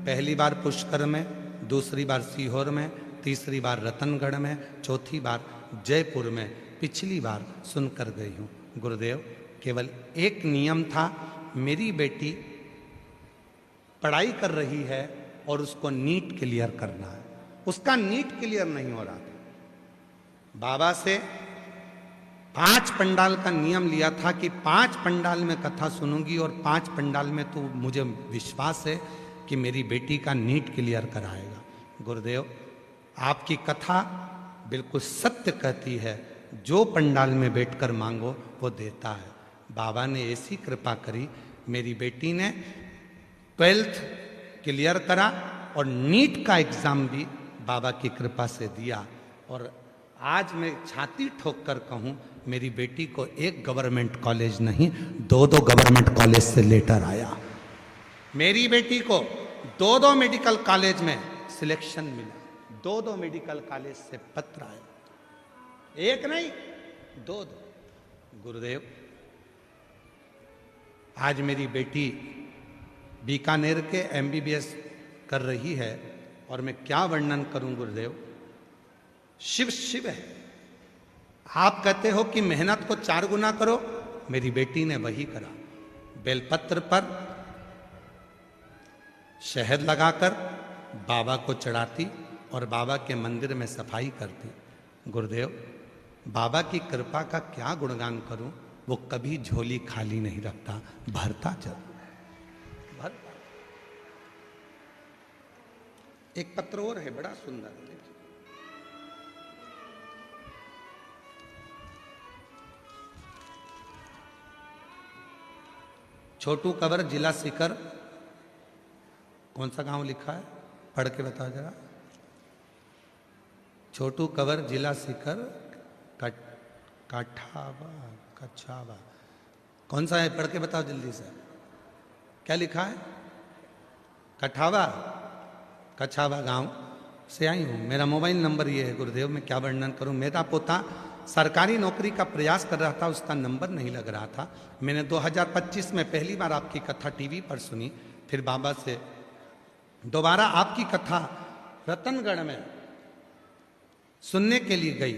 पहली बार पुष्कर में, दूसरी बार सीहोर में, तीसरी बार रतनगढ़ में, चौथी बार जयपुर में, पिछली बार सुनकर गई हूँ। गुरुदेव, केवल एक नियम था, मेरी बेटी पढ़ाई कर रही है और उसको नीट क्लियर करना है। उसका नीट क्लियर नहीं हो रहा था। बाबा से 5 पंडाल का नियम लिया था कि 5 पंडाल में कथा सुनूंगी और 5 पंडाल में तो मुझे विश्वास है कि मेरी बेटी का नीट क्लियर कराएगा। गुरुदेव, आपकी कथा बिल्कुल सत्य कहती है, जो पंडाल में बैठकर मांगो वो देता है। बाबा ने ऐसी कृपा करी, मेरी बेटी ने 12th क्लियर करा और नीट का एग्जाम भी बाबा की कृपा से दिया। और आज मैं छाती ठोक कर कहूँ, मेरी बेटी को एक गवर्नमेंट कॉलेज नहीं, 2 गवर्नमेंट कॉलेज से लेटर आया। मेरी बेटी को 2 मेडिकल कॉलेज में सिलेक्शन मिला, 2 मेडिकल कॉलेज से पत्र आया, एक नहीं 2। गुरुदेव, आज मेरी बेटी बीकानेर के MBBS कर रही है और मैं क्या वर्णन करूं गुरुदेव, शिव शिव है। आप कहते हो कि मेहनत को 4 गुना करो, मेरी बेटी ने वही करा। बेलपत्र पर शहद लगाकर बाबा को चढ़ाती और बाबा के मंदिर में सफाई करती। गुरुदेव, बाबा की कृपा का क्या गुणगान करूं, वो कभी झोली खाली नहीं रखता, भरता जरूर है, भरता। एक पत्र और है, बड़ा सुंदर, देखिए। छोटू कवर, जिला सीकर। कौन सा गांव लिखा है, पढ़ के बताओ जरा। छोटू कवर, जिला सीकर, काठावा, कछावा। कौन सा है, पढ़ के बताओ जल्दी से। क्या लिखा है? कठावा, कछावा गांव से आई हूँ। मेरा मोबाइल नंबर ये है। गुरुदेव, मैं क्या वर्णन करूँ। मेरा पोता सरकारी नौकरी का प्रयास कर रहा था, उसका नंबर नहीं लग रहा था। मैंने 2025 में पहली बार आपकी कथा टीवी पर सुनी, फिर बाबा से दोबारा आपकी कथा रतनगढ़ में सुनने के लिए गई।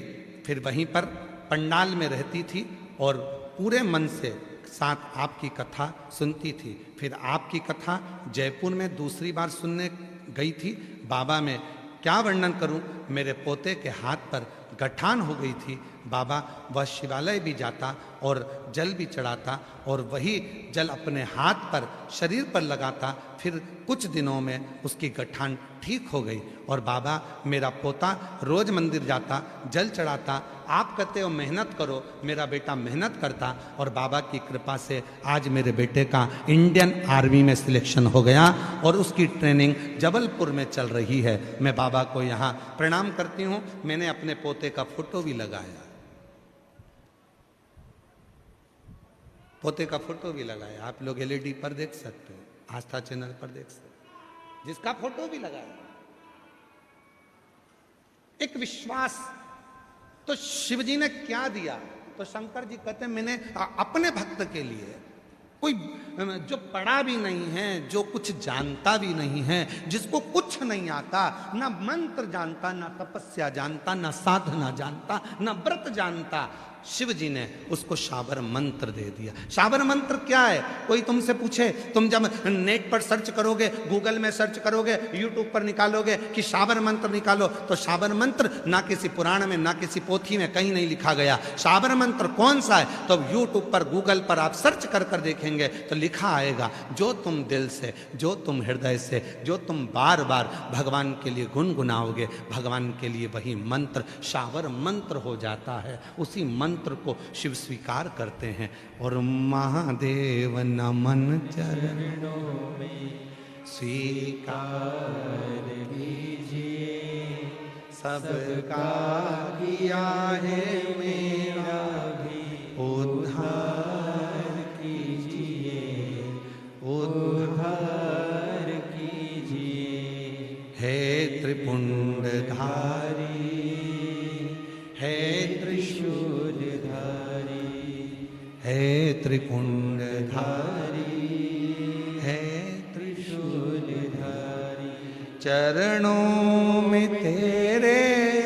फिर वहीं पर पंडाल में रहती थी और पूरे मन से साथ आपकी कथा सुनती थी। फिर आपकी कथा जयपुर में दूसरी बार सुनने गई थी। बाबा, में क्या वर्णन करूं, मेरे पोते के हाथ पर गठान हो गई थी। बाबा वह शिवालय भी जाता और जल भी चढ़ाता और वही जल अपने हाथ पर, शरीर पर लगाता। फिर कुछ दिनों में उसकी गठान ठीक हो गई और बाबा, मेरा पोता रोज मंदिर जाता, जल चढ़ाता। आप कहते हो मेहनत करो, मेरा बेटा मेहनत करता और बाबा की कृपा से आज मेरे बेटे का इंडियन आर्मी में सिलेक्शन हो गया और उसकी ट्रेनिंग जबलपुर में चल रही है। मैं बाबा को यहाँ प्रणाम करती हूँ। मैंने अपने पोते का फोटो भी लगाया, पोते का फोटो भी लगाया। आप लोग LED पर देख सकते हो, आस्था चैनल पर देख सकते हो, जिसका फोटो भी लगाया। एक विश्वास। तो शिव जी ने क्या दिया, तो शंकर जी कहते हैं मैंने अपने भक्त के लिए, कोई जो पढ़ा भी नहीं है, जो कुछ जानता भी नहीं है, जिसको कुछ नहीं आता, ना मंत्र जानता, ना तपस्या जानता, ना साधना जानता, ना व्रत जानता, शिव जी ने उसको शाबर मंत्र दे दिया। शाबर मंत्र क्या है? कोई तुमसे पूछे, तुम जब नेट पर सर्च करोगे, गूगल में सर्च करोगे, यूट्यूब पर निकालोगे कि शाबर मंत्र निकालो, तो शाबर मंत्र ना किसी पुराण में, ना किसी पोथी में कहीं नहीं लिखा गया। शाबर मंत्र कौन सा है? तो यूट्यूब पर, गूगल पर आप सर्च कर कर देखेंगे तो लिखा आएगा, जो तुम दिल से, जो तुम हृदय से, जो तुम बार बार भगवान के लिए गुनगुनाओगे, भगवान के लिए वही मंत्र शाबर मंत्र हो जाता है। उसी मंत्र को शिव स्वीकार करते हैं। और महादेव नमन चरणों में स्वीकार लीजिए, सबका किया है मेरा भी उद्धार कीजिए, उद्धार कीजिए। हे त्रिपुंड धारी, है त्रिशूलधारी, है त्रिपुंड धारी, है त्रिशूलधारी। चरणों में तेरे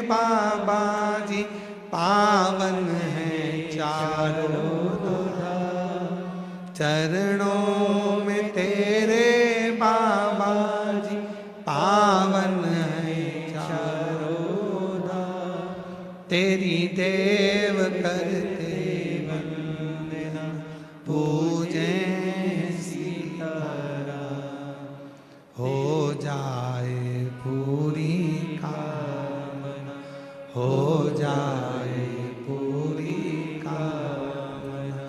बाबा जी पावन है चारों धाम। चरणों में तेरे बाबा जी पावन है चारों धाम। तेरी देव करते वंदना, पूजे सीताराम। हो जाए पूरी कामना, हो जाए पूरी कामना।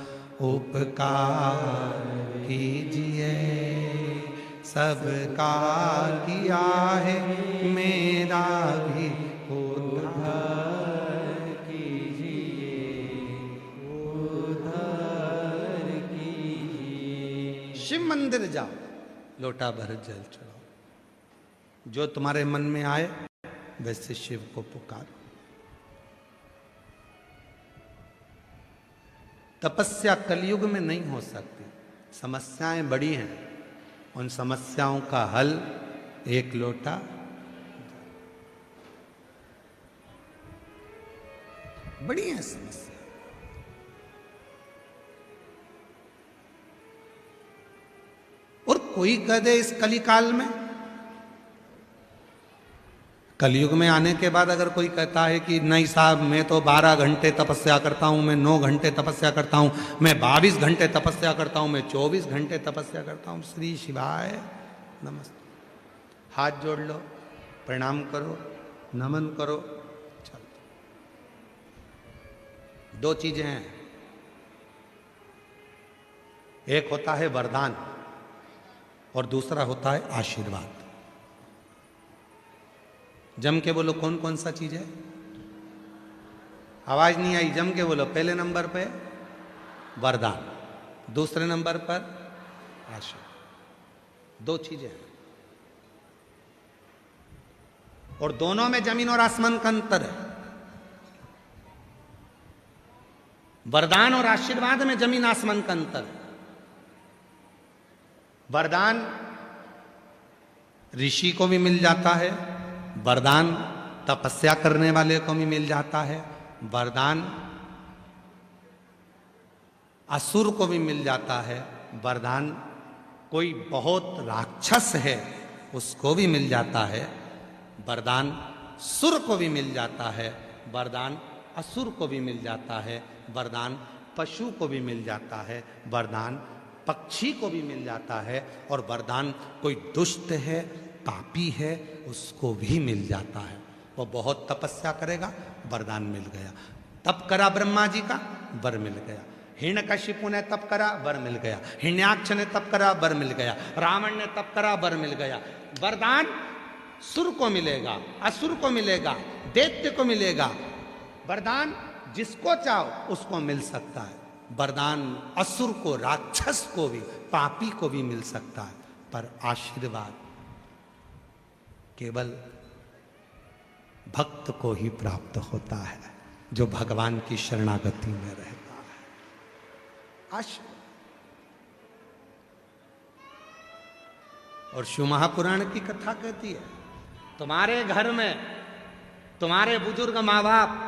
उपकार कीजिए सबका किया है, मेरा भी उद्धार कीजिए, उद्धार कीजिए। शिव मंदिर जाओ, लोटा भर जल चढ़ाओ, जो तुम्हारे मन में आए वैसे शिव को पुकारो। तपस्या कलयुग में नहीं हो सकती, समस्याएं बड़ी हैं, उन समस्याओं का हल एक लोटा। बड़ी है समस्या। और कोई कह दे इस कलिकाल में, कलयुग में आने के बाद अगर कोई कहता है कि नहीं साहब मैं तो 12 घंटे तपस्या करता हूं, मैं 9 घंटे तपस्या करता हूं, मैं 22 घंटे तपस्या करता हूं, मैं 24 घंटे तपस्या करता हूं, श्री शिवाय नमस्ते। हाथ जोड़ लो, प्रणाम करो, नमन करो, चलो। दो चीजें हैं, एक होता है वरदान और दूसरा होता है आशीर्वाद। जम के बोलो कौन कौन सा चीज है? आवाज नहीं आई, जम के बोलो। पहले नंबर पे वरदान, दूसरे नंबर पर आशीर्वाद। दो चीजें हैं और दोनों में जमीन और आसमान का अंतर है। वरदान और आशीर्वाद में जमीन आसमान का अंतर है। वरदान ऋषि को भी मिल जाता है, वरदान तपस्या करने वाले को भी मिल जाता है, वरदान असुर को भी मिल जाता है, वरदान कोई बहुत राक्षस है उसको भी मिल जाता है, वरदान सुर को भी मिल जाता है, वरदान असुर को भी मिल जाता है, वरदान पशु को भी मिल जाता है, वरदान पक्षी को भी मिल जाता है, और वरदान कोई दुष्ट है पापी है उसको भी मिल जाता है। वो बहुत तपस्या करेगा, वरदान मिल गया। तप करा ब्रह्मा जी का, वर मिल गया। हिरण्यकशिपु ने तप करा, वर मिल गया। हिरण्याक्ष ने तप करा, वर मिल गया। रावण ने तप करा, वर मिल गया। वरदान सुर को मिलेगा, असुर को मिलेगा, दैत्य को मिलेगा। वरदान जिसको चाहो उसको मिल सकता है। वरदान असुर को, राक्षस को भी, पापी को भी मिल सकता है। पर आशीर्वाद केवल भक्त को ही प्राप्त होता है, जो भगवान की शरणागति में रहता है। और शिव महापुराण की कथा कहती है, तुम्हारे घर में तुम्हारे बुजुर्ग माँ बाप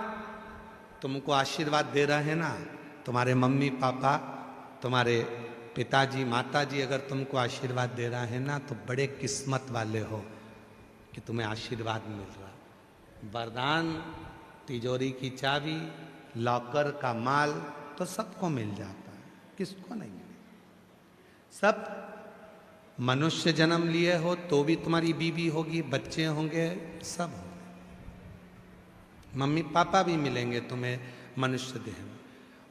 तुमको आशीर्वाद दे रहे हैं ना, तुम्हारे मम्मी पापा, तुम्हारे पिताजी माताजी अगर तुमको आशीर्वाद दे रहे हैं ना, तो बड़े किस्मत वाले हो कि तुम्हें आशीर्वाद मिल रहा। वरदान, तिजोरी की चाबी, लॉकर का माल तो सबको मिल जाता है, किसको नहीं मिलेगा? सब मनुष्य जन्म लिए हो तो भी तुम्हारी बीवी होगी, बच्चे होंगे, सब होंगे। मम्मी पापा भी मिलेंगे तुम्हें मनुष्य देह में।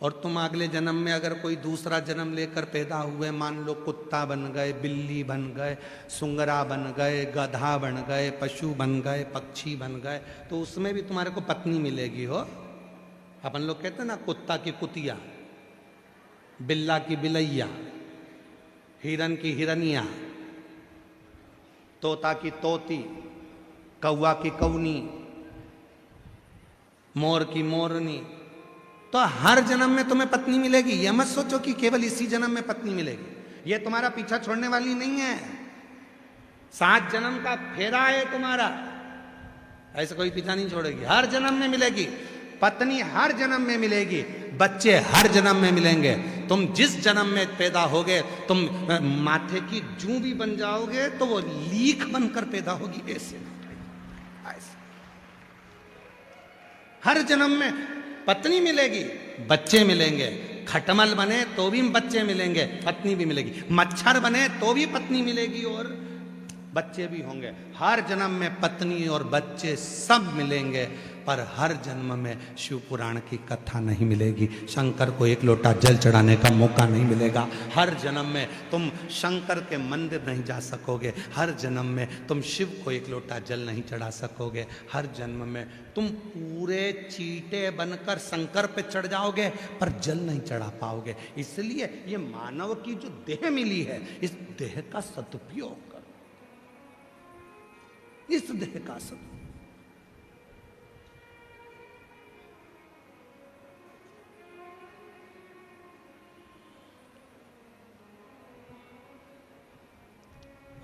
और तुम अगले जन्म में अगर कोई दूसरा जन्म लेकर पैदा हुए, मान लो कुत्ता बन गए, बिल्ली बन गए, सुंगरा बन गए, गधा बन गए, पशु बन गए, पक्षी बन गए, तो उसमें भी तुम्हारे को पत्नी मिलेगी हो। अपन लोग कहते हैं ना, कुत्ता की कुतिया, बिल्ला की बिलैया, हिरन की हिरनिया, तोता की तोती, कौवा की कौनी, मोर की मोरनी। तो हर जन्म में तुम्हें पत्नी मिलेगी। यह मत सोचो कि केवल इसी जन्म में पत्नी मिलेगी। यह तुम्हारा पीछा छोड़ने वाली नहीं है। 7 जन्म का फेरा है तुम्हारा, ऐसे कोई पीछा नहीं छोड़ेगी। हर जन्म में मिलेगी पत्नी, हर जन्म में मिलेगी बच्चे, हर जन्म में मिलेंगे। तुम जिस जन्म में पैदा होगे, तुम माथे की जूं भी बन जाओगे तो वो लीख बनकर पैदा होगी। ऐसे हर जन्म में पत्नी मिलेगी, बच्चे मिलेंगे। खटमल बने तो भी बच्चे मिलेंगे, पत्नी भी मिलेगी। मच्छर बने तो भी पत्नी मिलेगी और बच्चे भी होंगे। हर जन्म में पत्नी और बच्चे सब मिलेंगे, पर हर जन्म में शिव पुराण की कथा नहीं मिलेगी। शंकर को एक लोटा जल चढ़ाने का मौका नहीं मिलेगा। हर जन्म में तुम शंकर के मंदिर नहीं जा सकोगे। हर जन्म में तुम शिव को एक लोटा जल नहीं चढ़ा सकोगे। हर जन्म में तुम पूरे चीटे बनकर शंकर पे चढ़ जाओगे, पर जल नहीं चढ़ा पाओगे। इसलिए ये मानव की जो देह मिली है, इस देह का सदुपयोग करो। इस देह का सदुपयोग।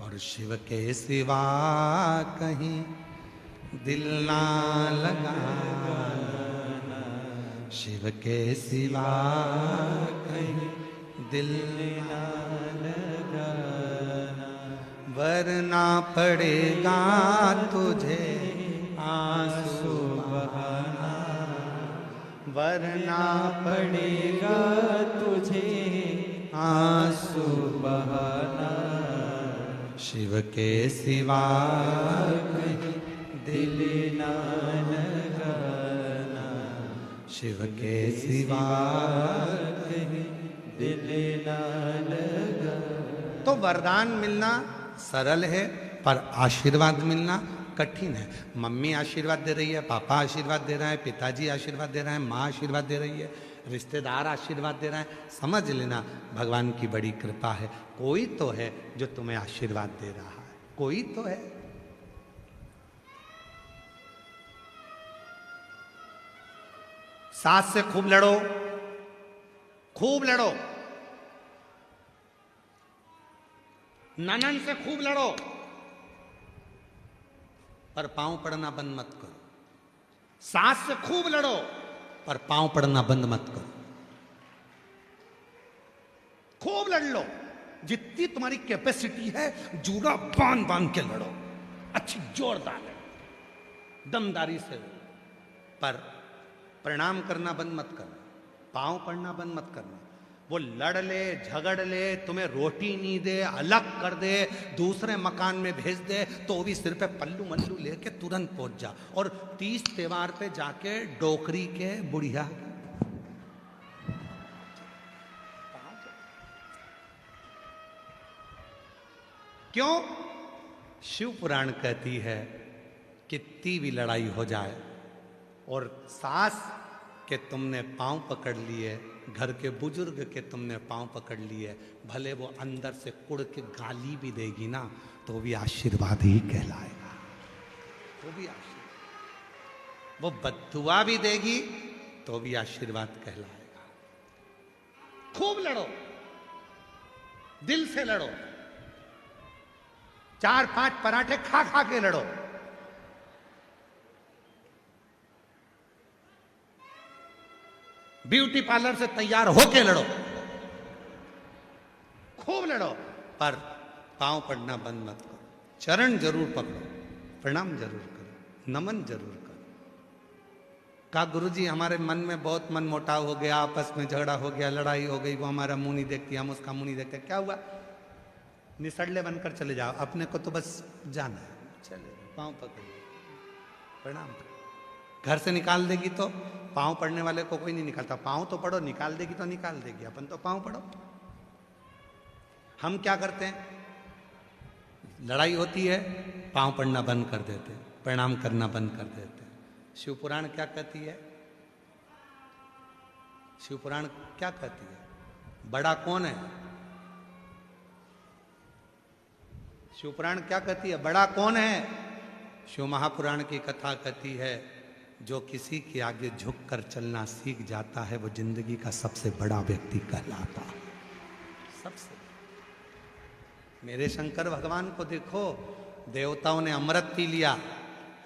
और शिव के सिवा कहीं दिल ना लगाना, शिव के सिवा कहीं दिल ना लगाना, वरना पड़ेगा तुझे आंसू बहाना, वरना पड़ेगा तुझे आंसू बहाना। शिव के सिवा कहीं दिल ना लगाना, शिव के सिवा कहीं दिल ना लगाना। तो वरदान मिलना सरल है, पर आशीर्वाद मिलना कठिन है। मम्मी आशीर्वाद दे रही है, पापा आशीर्वाद दे रहा है, पिताजी आशीर्वाद दे रहा है, माँ आशीर्वाद दे रही है, रिश्तेदार आशीर्वाद दे रहा है। समझ लेना भगवान की बड़ी कृपा है। कोई तो है जो तुम्हें आशीर्वाद दे रहा है, कोई तो है। सास से खूब लड़ो, खूब लड़ो, ननन से खूब लड़ो, पर पांव पड़ना बंद मत करो। सास से खूब लड़ो, पर पांव पड़ना बंद मत करो। खूब लड़ लो, जितनी तुम्हारी कैपेसिटी है, जूड़ा बांध बांध के लड़ो, अच्छी जोरदार लड़ो, दमदारी से लड़ो, पर प्रणाम करना बंद मत करना, पांव पड़ना बंद मत करना। वो लड़ ले, झगड़ ले, तुम्हें रोटी नहीं दे, अलग कर दे, दूसरे मकान में भेज दे, तो भी सिर पे पल्लू मल्लू लेके तुरंत पहुंच जा। और 30 त्योहार पे जाके डोकरी के बुढ़िया क्यों? शिव पुराण कहती है कितनी भी लड़ाई हो जाए और सास के तुमने पांव पकड़ लिए, घर के बुजुर्ग के तुमने पांव पकड़ लिए, भले वो अंदर से कुड़ के गाली भी देगी ना, तो भी आशीर्वाद ही कहलाएगा। वो भी आशीर्वाद, वो बद्दुआ भी देगी तो भी आशीर्वाद कहलाएगा। खूब लड़ो, दिल से लड़ो, 4-5 पराठे खा खा के लड़ो। ब्यूटी पार्लर से तैयार होके लड़ो, खूब लड़ो, पर पांव पड़ना बंद मत करो। चरण जरूर पकड़ो, प्रणाम जरूर करो, नमन जरूर करो। कहा गुरुजी हमारे मन में बहुत मन मोटाव हो गया, आपस में झगड़ा हो गया, लड़ाई हो गई, वो हमारा मुंह नहीं देखती, हम उसका मुंह नहीं देखते। क्या हुआ? निसड़ले बनकर चले जाओ, अपने को तो बस जाना है, चले पांव पकड़िए, प्रणाम करो। घर से निकाल देगी तो पांव पड़ने वाले को कोई नहीं निकालता, पांव तो पड़ो, निकाल देगी तो निकाल देगी, अपन तो पांव पड़ो। हम क्या करते हैं? लड़ाई होती है, पांव पड़ना बंद कर देते, प्रणाम करना बंद कर देते। शिव पुराण क्या कहती है? शिव पुराण क्या कहती है? बड़ा कौन है? शिव पुराण क्या कहती है? बड़ा कौन है? शिव महापुराण की कथा कहती है जो किसी के आगे झुक कर चलना सीख जाता है वो जिंदगी का सबसे बड़ा व्यक्ति कहलाता है। सबसे। मेरे शंकर भगवान को देखो, देवताओं ने अमृत पी लिया,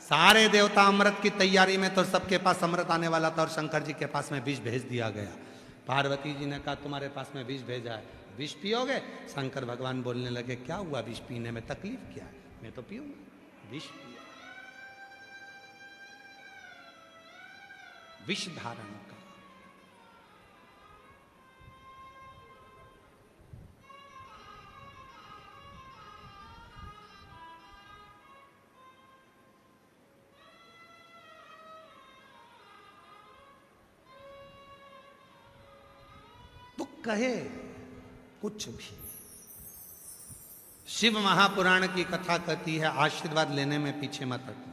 सारे देवता अमृत की तैयारी में, तो सबके पास अमृत आने वाला था और शंकर जी के पास में विष भेज दिया गया। पार्वती जी ने कहा तुम्हारे पास में विष भेजा है, विष पियोगे? शंकर भगवान बोलने लगे क्या हुआ, विष पीने में तकलीफ क्या है, मैं तो पीऊंगा। विष पिया, विष धारण का। तो कहे कुछ भी। शिव महापुराण की कथा कहती है आशीर्वाद लेने में पीछे मत हटना।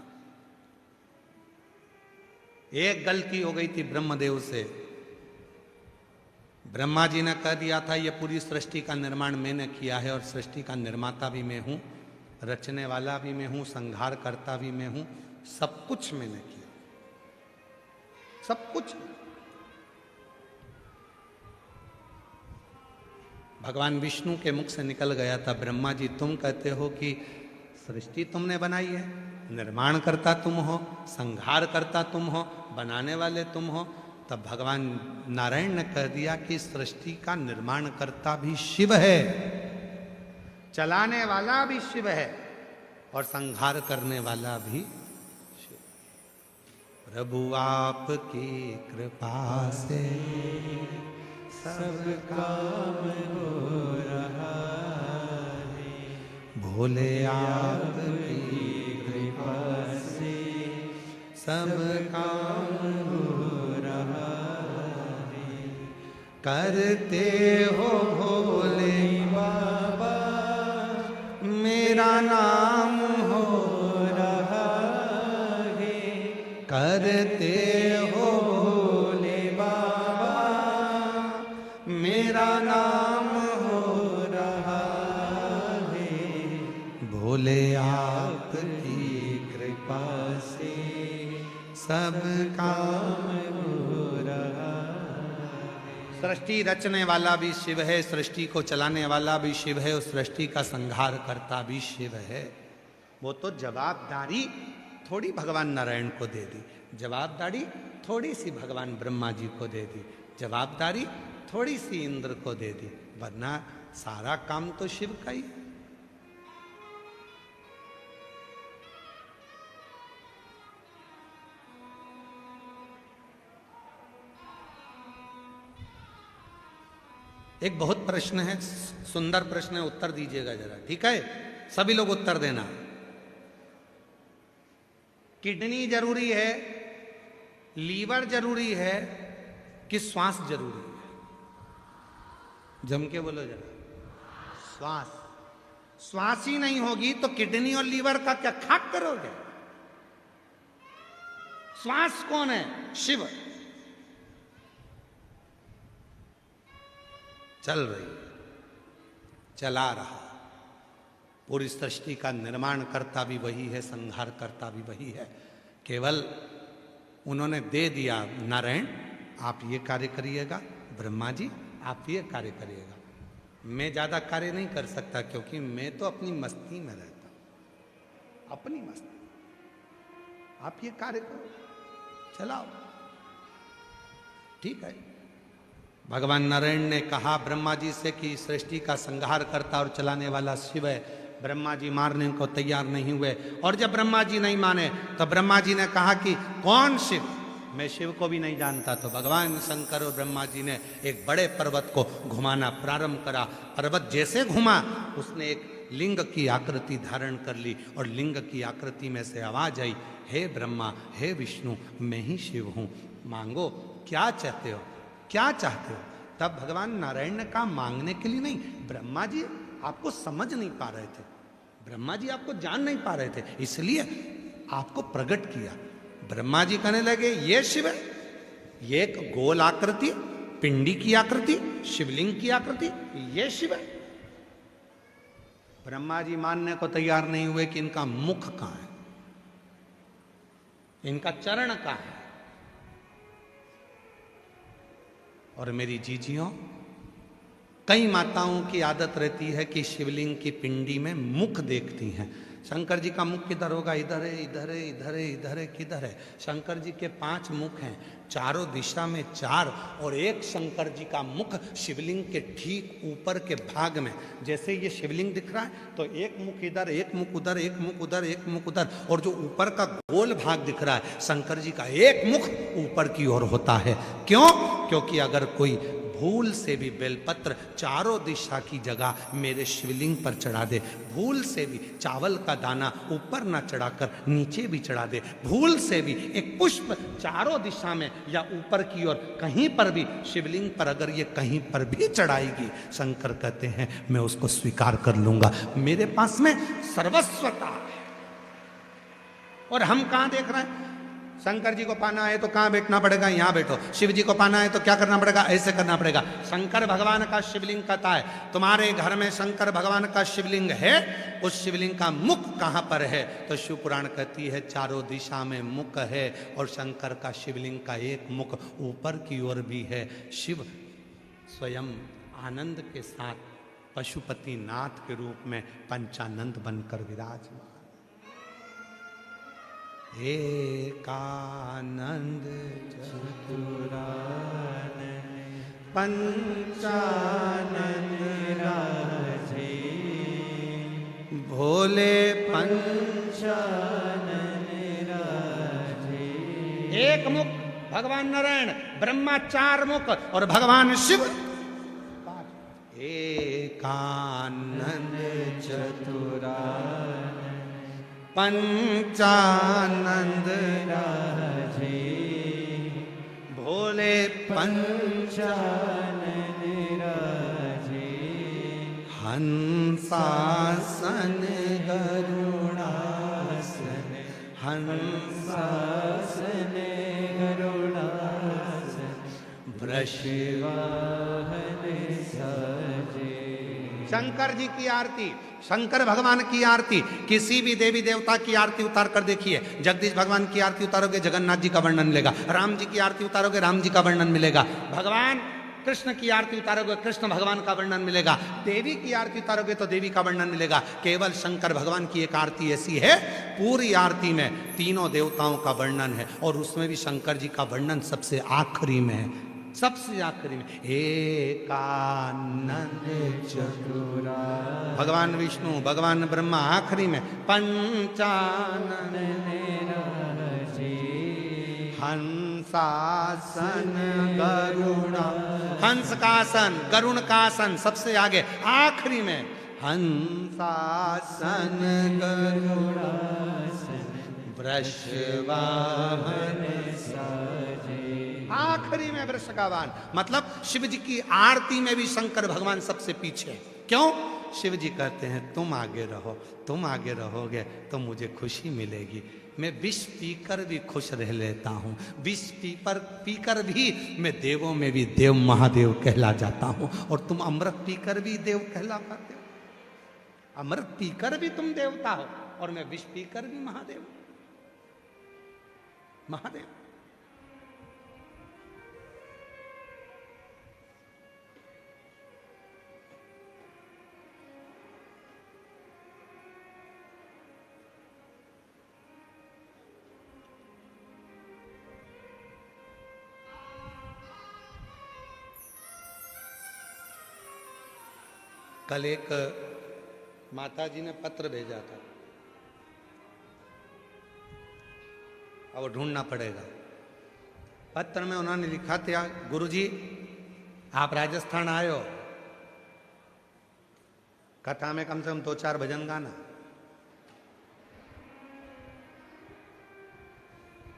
एक गलती हो गई थी ब्रह्मदेव से। ब्रह्मा जी ने कह दिया था ये पूरी सृष्टि का निर्माण मैंने किया है और सृष्टि का निर्माता भी मैं हूं, रचने वाला भी मैं हूं, संहार करता भी मैं हूं, सब कुछ मैंने किया, सब कुछ। भगवान विष्णु के मुख से निकल गया था, ब्रह्मा जी तुम कहते हो कि सृष्टि तुमने बनाई है, निर्माण करता तुम हो, संहार करता तुम हो, बनाने वाले तुम हो। तब भगवान नारायण ने कह दिया कि सृष्टि का निर्माण करता भी शिव है, चलाने वाला भी शिव है और संहार करने वाला भी शिव। प्रभु आपकी कृपा से सब काम हो रहा है, भोले आपकी कृपा से सब काम हो रहा है। करते हो भोले बाबा मेरा नाम हो रहा है, करते हो भोले बाबा मेरा नाम हो रहा है। भोले आपकी कृपा से सब काम हो रहा। सृष्टि रचने वाला भी शिव है, सृष्टि को चलाने वाला भी शिव है और सृष्टि का संहार करता भी शिव है। वो तो जवाबदारी थोड़ी भगवान नारायण को दे दी, जवाबदारी थोड़ी सी भगवान ब्रह्मा जी को दे दी, जवाबदारी थोड़ी सी इंद्र को दे दी, वरना सारा काम तो शिव का ही है। एक बहुत प्रश्न है, सुंदर प्रश्न है, उत्तर दीजिएगा जरा, ठीक है? सभी लोग उत्तर देना। किडनी जरूरी है, लीवर जरूरी है कि श्वास जरूरी है? जम के बोलो जरा। श्वास। श्वास ही नहीं होगी तो किडनी और लीवर का क्या खाक करोगे? श्वास कौन है? शिव। चल रही, चला रहा, पूरी सृष्टि का निर्माण करता भी वही है, संहार करता भी वही है। केवल उन्होंने दे दिया, नारायण आप ये कार्य करिएगा, ब्रह्मा जी आप ये कार्य करिएगा। मैं ज्यादा कार्य नहीं कर सकता क्योंकि मैं तो अपनी मस्ती में रहता हूं, अपनी मस्ती। आप ये कार्य करो, चलाओ, ठीक है। भगवान नारायण ने कहा ब्रह्मा जी से कि सृष्टि का संहार करता और चलाने वाला शिव है। ब्रह्मा जी मारने को तैयार नहीं हुए और जब ब्रह्मा जी नहीं माने तो ब्रह्मा जी ने कहा कि कौन शिव? मैं शिव को भी नहीं जानता। तो भगवान शंकर और ब्रह्मा जी ने एक बड़े पर्वत को घुमाना प्रारंभ करा। पर्वत जैसे घुमा उसने एक लिंग की आकृति धारण कर ली और लिंग की आकृति में से आवाज आई, हे ब्रह्मा, हे विष्णु, मैं ही शिव हूं, मांगो क्या चाहते हो, क्या चाहते हो? तब भगवान नारायण ने कहा मांगने के लिए नहीं, ब्रह्मा जी आपको समझ नहीं पा रहे थे, ब्रह्मा जी आपको जान नहीं पा रहे थे, इसलिए आपको प्रकट किया। ब्रह्मा जी कहने लगे ये शिव है, ये एक गोल आकृति, पिंडी की आकृति, शिवलिंग की आकृति, ये शिव है। ब्रह्मा जी मानने को तैयार नहीं हुए कि इनका मुख कहां है। इनका चरण का है। और मेरी जीजियों, कई माताओं की आदत रहती है कि शिवलिंग की पिंडी में मुख देखती हैं। शंकर जी का मुख किधर होगा? इधर है, इधर है, इधर है, इधर है, किधर है? शंकर जी के 5 मुख हैं, चारों दिशा में 4, और एक शंकर जी का मुख शिवलिंग के ठीक ऊपर के भाग में। जैसे ये शिवलिंग दिख रहा है तो एक मुख इधर, एक मुख उधर, एक मुख उधर, एक मुख उधर, और जो ऊपर का गोल भाग दिख रहा है, शंकर जी का एक मुख ऊपर की ओर होता है। क्यों? क्योंकि अगर कोई भूल से भी बेलपत्र चारों दिशा की जगह मेरे शिवलिंग पर चढ़ा दे, भूल से भी चावल का दाना ऊपर ना चढ़ाकर नीचे भी चढ़ा दे, भूल से भी एक पुष्प चारों दिशा में या ऊपर की ओर कहीं पर भी शिवलिंग पर अगर ये कहीं पर भी चढ़ाएगी, शंकर कहते हैं मैं उसको स्वीकार कर लूंगा। मेरे पास में सर्वस्वता है। और हम कहां देख रहे हैं? शंकर जी को पाना है तो कहां बैठना पड़ेगा? यहां बैठो। शिव जी को पाना है तो क्या करना पड़ेगा? ऐसे करना पड़ेगा। शंकर भगवान का शिवलिंग कहता है तुम्हारे घर में शंकर भगवान का शिवलिंग है, उस शिवलिंग का मुख कहां पर है? तो शिव पुराण कहती है चारों दिशा में मुख है, और शंकर का शिवलिंग का एक मुख ऊपर की ओर भी है। शिव स्वयं आनंद के साथ पशुपति नाथ के रूप में पंचानंद बनकर विराजमान। एकानंद चतुरानन पंचानन राजे, भोले पंचानन राजे। एक मुख भगवान नारायण, ब्रह्मा 4 मुख और भगवान शिव 5। एकानंद चतुरानन पंचानंद राजे, भोले पंचानन राजे। हंसासन गरुड़ासन, हंसासन गरुड़ासन, वृषवाहन साजे। शंकर जी की आरती, शंकर भगवान की आरती, किसी भी देवी देवता की आरती उतार कर देखिए। जगदीश भगवान की आरती उतारोगे जगन्नाथ जी का वर्णन मिलेगा, राम जी की आरती उतारोगे राम जी का वर्णन मिलेगा, भगवान कृष्ण की आरती उतारोगे कृष्ण भगवान का वर्णन मिलेगा, देवी की आरती उतारोगे तो देवी का वर्णन मिलेगा। केवल शंकर भगवान की एक आरती ऐसी है, पूरी आरती में तीनों देवताओं का वर्णन है, और उसमें भी शंकर जी का वर्णन सबसे आखिरी में है, सबसे आखिरी में। एकानंद चतुरानन, भगवान विष्णु भगवान ब्रह्मा आखिरी में, पंचानन राजे, हंसासन गरुड़ा, हंस का आसन गरुण का आसन सबसे आगे आखिरी में, हंसासन गरुड़ासन, वृषवाहन साजे। आखिरी में वृषभावान, मतलब शिव जी की आरती में भी शंकर भगवान सबसे पीछे। क्यों? शिव जी कहते हैं तुम आगे रहो, तुम आगे रहोगे तो मुझे खुशी मिलेगी। मैं विष पीकर भी खुश रह लेता हूँ, विष पीकर भी मैं देवों में भी देव महादेव कहला जाता हूँ, और तुम अमृत पीकर भी देव कहला पाते हो। अमृत पीकर भी तुम देवता हो, और मैं विष पीकर भी महादेव। महादेव कल एक माता जी ने पत्र भेजा था, अब ढूंढना पड़ेगा। पत्र में उन्होंने लिखा था, गुरुजी आप राजस्थान आए हो, कथा में कम से कम 2-4 भजन गाना।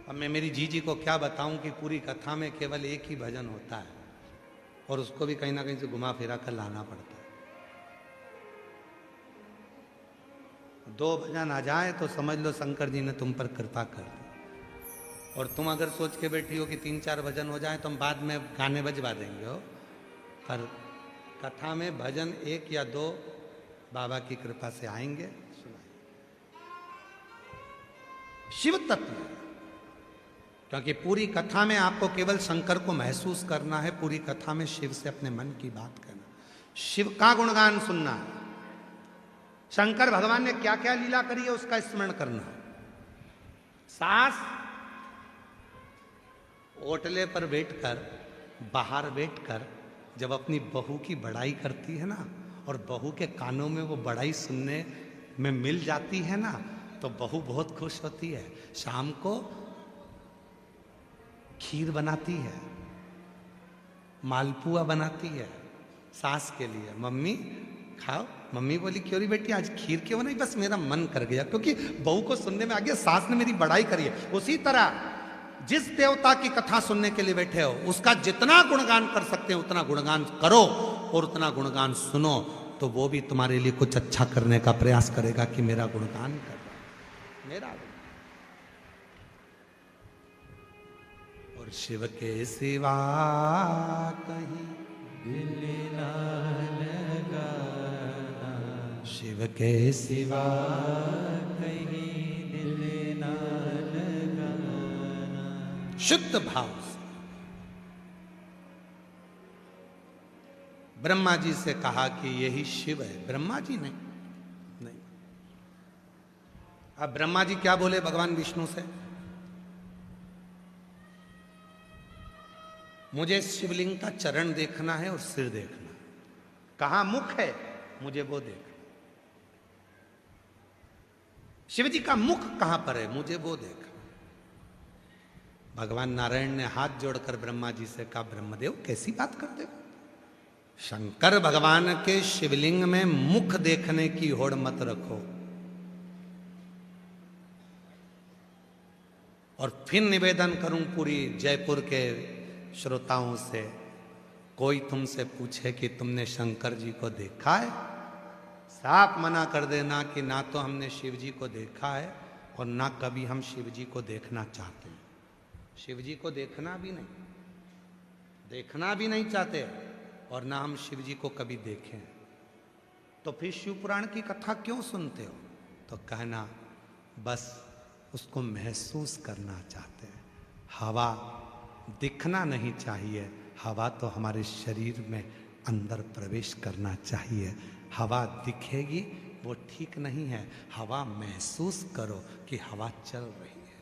अब मैं मेरी जीजी को क्या बताऊं कि पूरी कथा में केवल एक ही भजन होता है, और उसको भी कहीं ना कहीं से घुमा फिरा कर लाना पड़ता है। 2 भजन आ जाए तो समझ लो शंकर जी ने तुम पर कृपा कर दी। और तुम अगर सोच के बैठी हो कि 3-4 भजन हो जाए तो हम बाद में गाने बजवा देंगे हो, पर कथा में भजन 1 या 2 बाबा की कृपा से आएंगे। सुनाइए। शिव तत्व क्योंकि पूरी कथा में आपको केवल शंकर को महसूस करना है, पूरी कथा में शिव से अपने मन की बात करना, शिव का गुणगान सुनना है, शंकर भगवान ने क्या क्या लीला करी है उसका स्मरण करना है। सास ओटले पर बैठकर, बाहर बैठकर जब अपनी बहू की बड़ाई करती है ना, और बहू के कानों में वो बड़ाई सुनने में मिल जाती है ना, तो बहू बहुत खुश होती है। शाम को खीर बनाती है, मालपुआ बनाती है सास के लिए, मम्मी खाओ। मम्मी बोली क्यों री बेटी आज खीर क्यों बनाई? बस मेरा मन कर गया, क्योंकि बहू को सुनने में आ गया सास ने मेरी बड़ाई करी है। उसी तरह जिस देवता की कथा सुनने के लिए बैठे हो उसका जितना गुणगान कर सकते हैं उतना गुणगान करो, और उतना गुणगान सुनो, तो वो भी तुम्हारे लिए कुछ अच्छा करने का प्रयास करेगा कि मेरा गुणगान कर रहा, मेरा। और शिव के सिवा कहीं दिल ना लगाना, शिव के सिवा कहीं दिल ना लगाना। शुद्ध भाव से ब्रह्मा जी से कहा कि यही शिव है। ब्रह्मा जी नहीं। अब ब्रह्मा जी क्या बोले भगवान विष्णु से? मुझे शिवलिंग का चरण देखना है और सिर देखना है। कहां मुख है मुझे वो देखना। शिव जी का मुख कहां पर है मुझे वो देखना। भगवान नारायण ने हाथ जोड़कर ब्रह्मा जी से कहा, ब्रह्मदेव कैसी बात करते हो? शंकर भगवान के शिवलिंग में मुख देखने की होड़ मत रखो। और फिर निवेदन करूं पूरी जयपुर के श्रोताओं से, कोई तुमसे पूछे कि तुमने शंकर जी को देखा है, साफ मना कर देना कि ना तो हमने शिव जी को देखा है और ना कभी हम शिव जी को देखना चाहते हैं। शिव जी को देखना भी नहीं चाहते और ना हम शिव जी को कभी देखें। तो फिर शिव पुराण की कथा क्यों सुनते हो? तो कहना बस उसको महसूस करना चाहते हैं। हवा दिखना नहीं चाहिए, हवा तो हमारे शरीर में अंदर प्रवेश करना चाहिए। हवा दिखेगी वो ठीक नहीं है, हवा महसूस करो कि हवा चल रही है।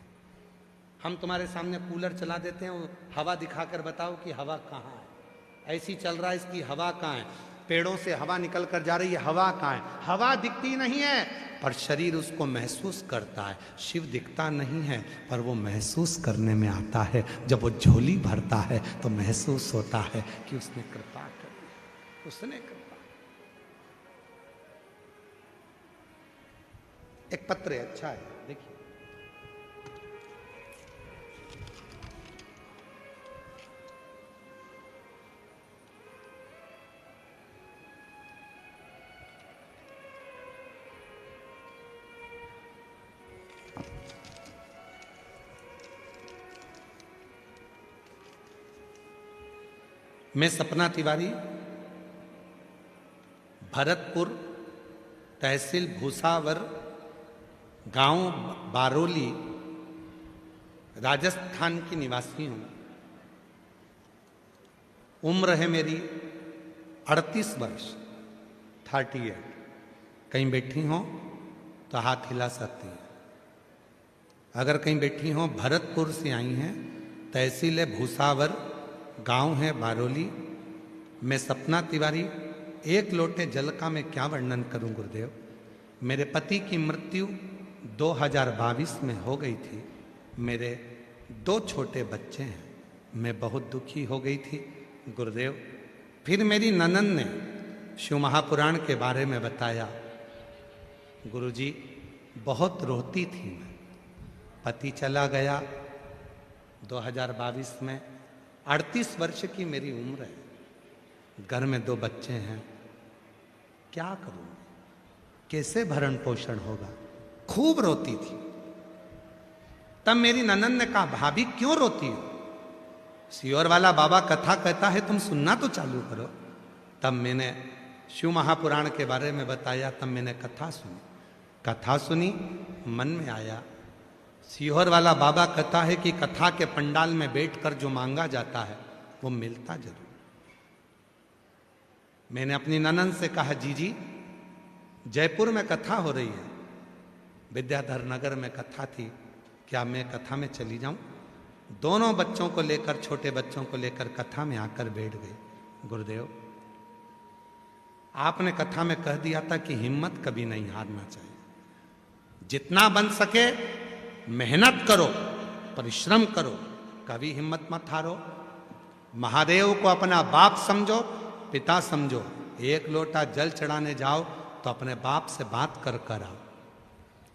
हम तुम्हारे सामने कूलर चला देते हैं, हवा दिखाकर बताओ कि हवा कहाँ है, ऐसी चल रहा है इसकी हवा कहाँ है, पेड़ों से हवा निकल कर जा रही है, हवा कहाँ है? हवा दिखती नहीं है पर शरीर उसको महसूस करता है। शिव दिखता नहीं है पर वो महसूस करने में आता है। जब वो झोली भरता है तो महसूस होता है कि उसने कृपा कर, उसने कृपा। एक पत्र है, अच्छा है, देखिए। मैं सपना तिवारी, भरतपुर, तहसील भूसावर, गांव बारोली, राजस्थान की निवासी हूं। उम्र है मेरी 38 वर्ष, 38। कहीं बैठी हो तो हाथ हिला सकती है। अगर कहीं बैठी हो, भरतपुर से आई हैं, तहसील है भूसावर, गांव है बारोली। मैं सपना तिवारी। एक लोटे जल का मैं क्या वर्णन करूं गुरुदेव। मेरे पति की मृत्यु 2022 में हो गई थी। मेरे 2 छोटे बच्चे हैं। मैं बहुत दुखी हो गई थी गुरुदेव। फिर मेरी ननद ने शिव महापुराण के बारे में बताया। गुरुजी बहुत रोती थी मैं। पति चला गया 2022 में। 38 वर्ष की मेरी उम्र है। घर में 2 बच्चे हैं। क्या करूं? कैसे भरण पोषण होगा? खूब रोती थी। तब मेरी ननद ने कहा, भाभी क्यों रोती हो? सियोर वाला बाबा कथा कहता है, तुम सुनना तो चालू करो। तब मैंने शिव महापुराण के बारे में बताया। तब मैंने कथा सुनी। कथा सुनी, मन में आया, सीहोर वाला बाबा कहता है कि कथा के पंडाल में बैठकर जो मांगा जाता है वो मिलता जरूर। मैंने अपनी ननन से कहा, जी जयपुर में कथा हो रही है, विद्याधर नगर में कथा थी, क्या मैं कथा में चली जाऊं? दोनों बच्चों को लेकर, छोटे बच्चों को लेकर कथा में आकर बैठ गए। गुरुदेव, आपने कथा में कह दिया था कि हिम्मत कभी नहीं हारना चाहिए, जितना बन सके मेहनत करो, परिश्रम करो, कभी हिम्मत मत हारो। महादेव को अपना बाप समझो, पिता समझो। एक लोटा जल चढ़ाने जाओ तो अपने बाप से बात कर कर आओ।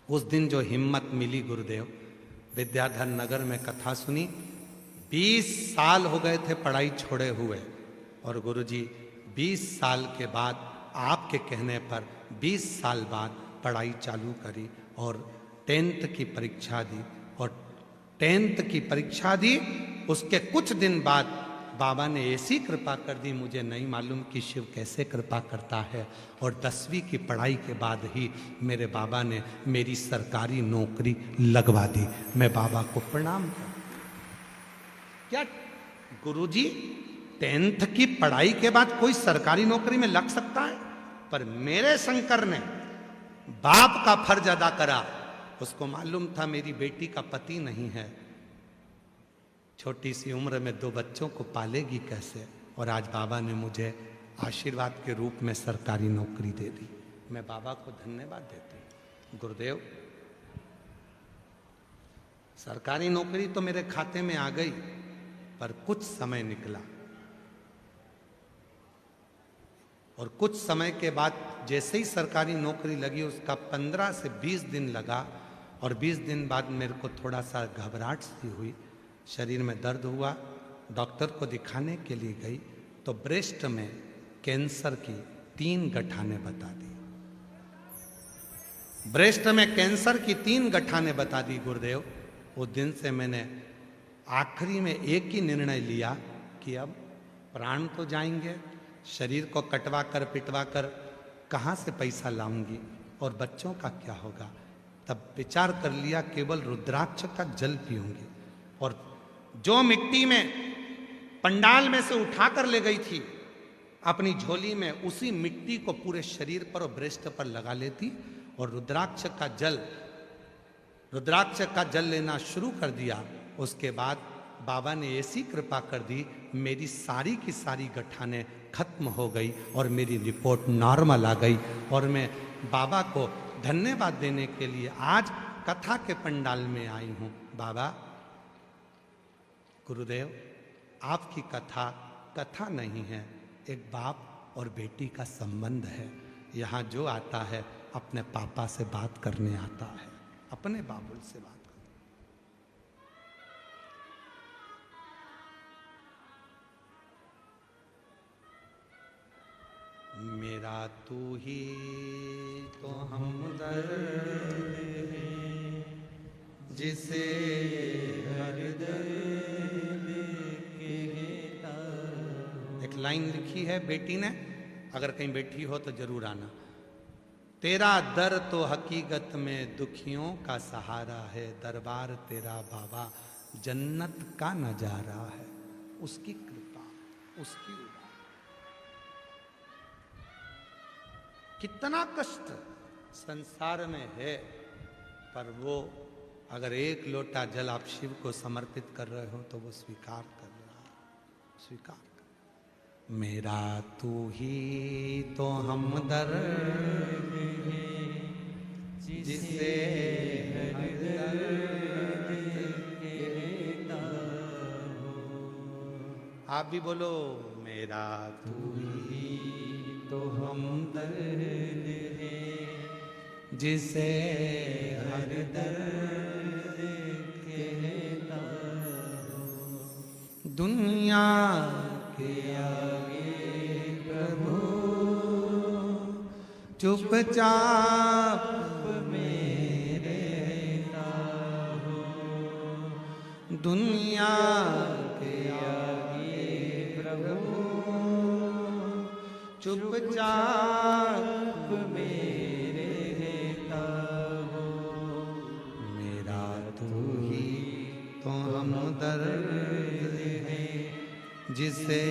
उस दिन जो हिम्मत मिली गुरुदेव, विद्याधर नगर में कथा सुनी। 20 साल हो गए थे पढ़ाई छोड़े हुए, और गुरुजी 20 साल के बाद आपके कहने पर 20 साल बाद पढ़ाई चालू करी और 10th की परीक्षा दी। और 10th की परीक्षा दी, उसके कुछ दिन बाद बाबा ने ऐसी कृपा कर दी, मुझे नहीं मालूम कि शिव कैसे कृपा करता है। और 10वीं की पढ़ाई के बाद ही मेरे बाबा ने मेरी सरकारी नौकरी लगवा दी। मैं बाबा को प्रणाम करता। क्या गुरुजी 10th की पढ़ाई के बाद कोई सरकारी नौकरी में लग सकता है? पर मेरे शंकर ने बाप का फर्ज अदा करा। उसको मालूम था मेरी बेटी का पति नहीं है, छोटी सी उम्र में 2 बच्चों को पालेगी कैसे। और आज बाबा ने मुझे आशीर्वाद के रूप में सरकारी नौकरी दे दी। मैं बाबा को धन्यवाद देती हूँ। गुरुदेव, सरकारी नौकरी तो मेरे खाते में आ गई, पर कुछ समय निकला, और कुछ समय के बाद जैसे ही सरकारी नौकरी लगी, उसका 15 से 20 दिन लगा। और 20 दिन बाद मेरे को थोड़ा सा घबराहट सी हुई, शरीर में दर्द हुआ। डॉक्टर को दिखाने के लिए गई तो ब्रेस्ट में कैंसर की 3 गठाने बता दी। ब्रेस्ट में कैंसर की 3 गठाने बता दी। गुरुदेव, उस दिन से मैंने आखिरी में एक ही निर्णय लिया कि अब प्राण तो जाएंगे, शरीर को कटवा कर पिटवा कर कहाँ से पैसा लाऊंगी, और बच्चों का क्या होगा। तब विचार कर लिया केवल रुद्राक्ष का जल पीऊंगी। और जो मिट्टी में पंडाल में से उठा कर ले गई थी अपनी झोली में, उसी मिट्टी को पूरे शरीर पर और ब्रेस्ट पर लगा लेती और रुद्राक्ष का जल लेना शुरू कर दिया। उसके बाद बाबा ने ऐसी कृपा कर दी, मेरी सारी की सारी गठाने खत्म हो गई और मेरी रिपोर्ट नॉर्मल आ गई। और मैं बाबा को धन्यवाद देने के लिए आज कथा के पंडाल में आई हूँ। बाबा, गुरुदेव, आपकी कथा नहीं है, एक बाप और बेटी का संबंध है। यहाँ जो आता है अपने पापा से बात करने आता है, अपने बाबुल से बात करने। मेरा तू ही तो हमदर्द है, जिसे हर दर्द कहता। एक लाइन लिखी है बेटी ने, अगर कहीं बैठी हो तो जरूर आना। तेरा दर तो हकीकत में दुखियों का सहारा है, दरबार तेरा बाबा जन्नत का नजारा है। उसकी कृपा, उसकी उदार। कितना कष्ट संसार में है, पर वो अगर एक लोटा जल आप शिव को समर्पित कर रहे हो तो वो स्वीकार कर रहा है, स्वीकार कर। मेरा तू ही तो हमदर्द है, जिसे हर दर्द कहता हो। आप भी बोलो, मेरा तू ही तो हमदर्द है, जिसे हर दर्द कहता हो। दुनिया के आगे प्रभु चुपचाप में रहता हो। दुनिया के आगे प्रभु चुपचाप में रहता हो। मेरा तू दर्द है, जिसे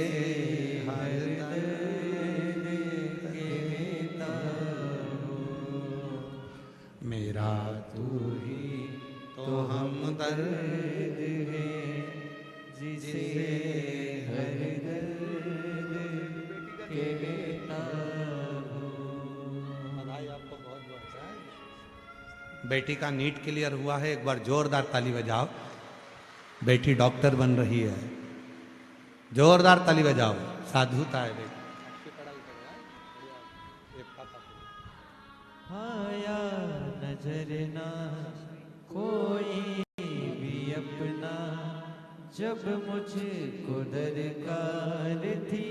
हर दर्द कहता हो। मेरा तू ही तो हमदर्द है, जिसे हर दर्द कहता हो। बधाई आपको बहुत बहुत। बेटी का नीट क्लियर हुआ है, एक बार जोरदार ताली बजाओ। बेटी डॉक्टर बन रही है, जोरदार ताली बजाओ। साधुता है बेटी। आया नजर ना कोई भी अपना, जब मुझको दरकार थी,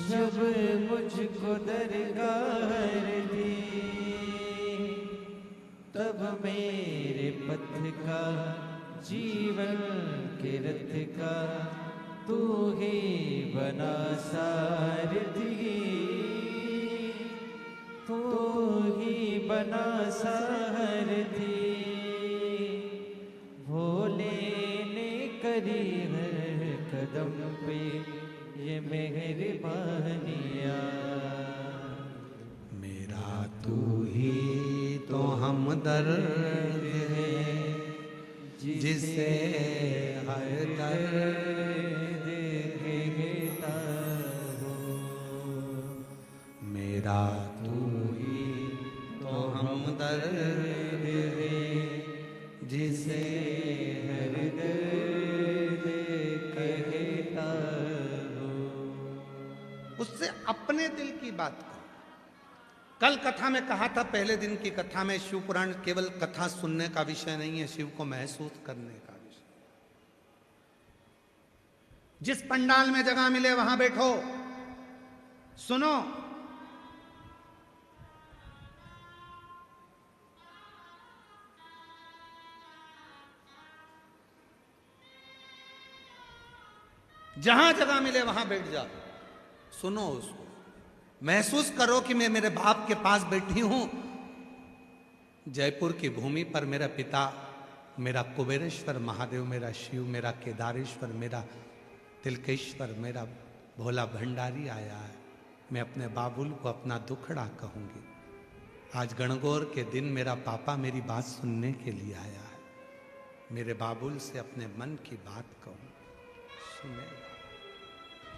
जब मुझको दरकार थी, तब मेरे पथ का जीवन के रथ का तू ही बना सारथी, तू ही बना सारथी। भोले ने करी हर कदम पे ये मेहरबानियाँ। मेरा तू ही तो हमदर्द है, जिसे हर दर्द कहता हो। मेरा तू ही तो हमदर्द है, जिसे हर दर्द कहता हो। उससे अपने दिल की बात करो। कल कथा में कहा था, पहले दिन की कथा में, शिव पुराण केवल कथा सुनने का विषय नहीं है, शिव को महसूस करने का विषय। जिस पंडाल में जगह मिले वहां बैठो, सुनो। जहां जगह मिले वहां बैठ जाओ, सुनो उसको, महसूस करो कि मैं मेरे बाप के पास बैठी हूं। जयपुर की भूमि पर मेरा पिता, मेरा कुबेरेश्वर महादेव, मेरा शिव, मेरा केदारेश्वर, मेरा तिलकेश्वर, मेरा भोला भंडारी आया है। मैं अपने बाबुल को अपना दुखड़ा कहूंगी। आज गणगौर के दिन मेरा पापा मेरी बात सुनने के लिए आया है। मेरे बाबुल से अपने मन की बात कहूं, सुनेगा,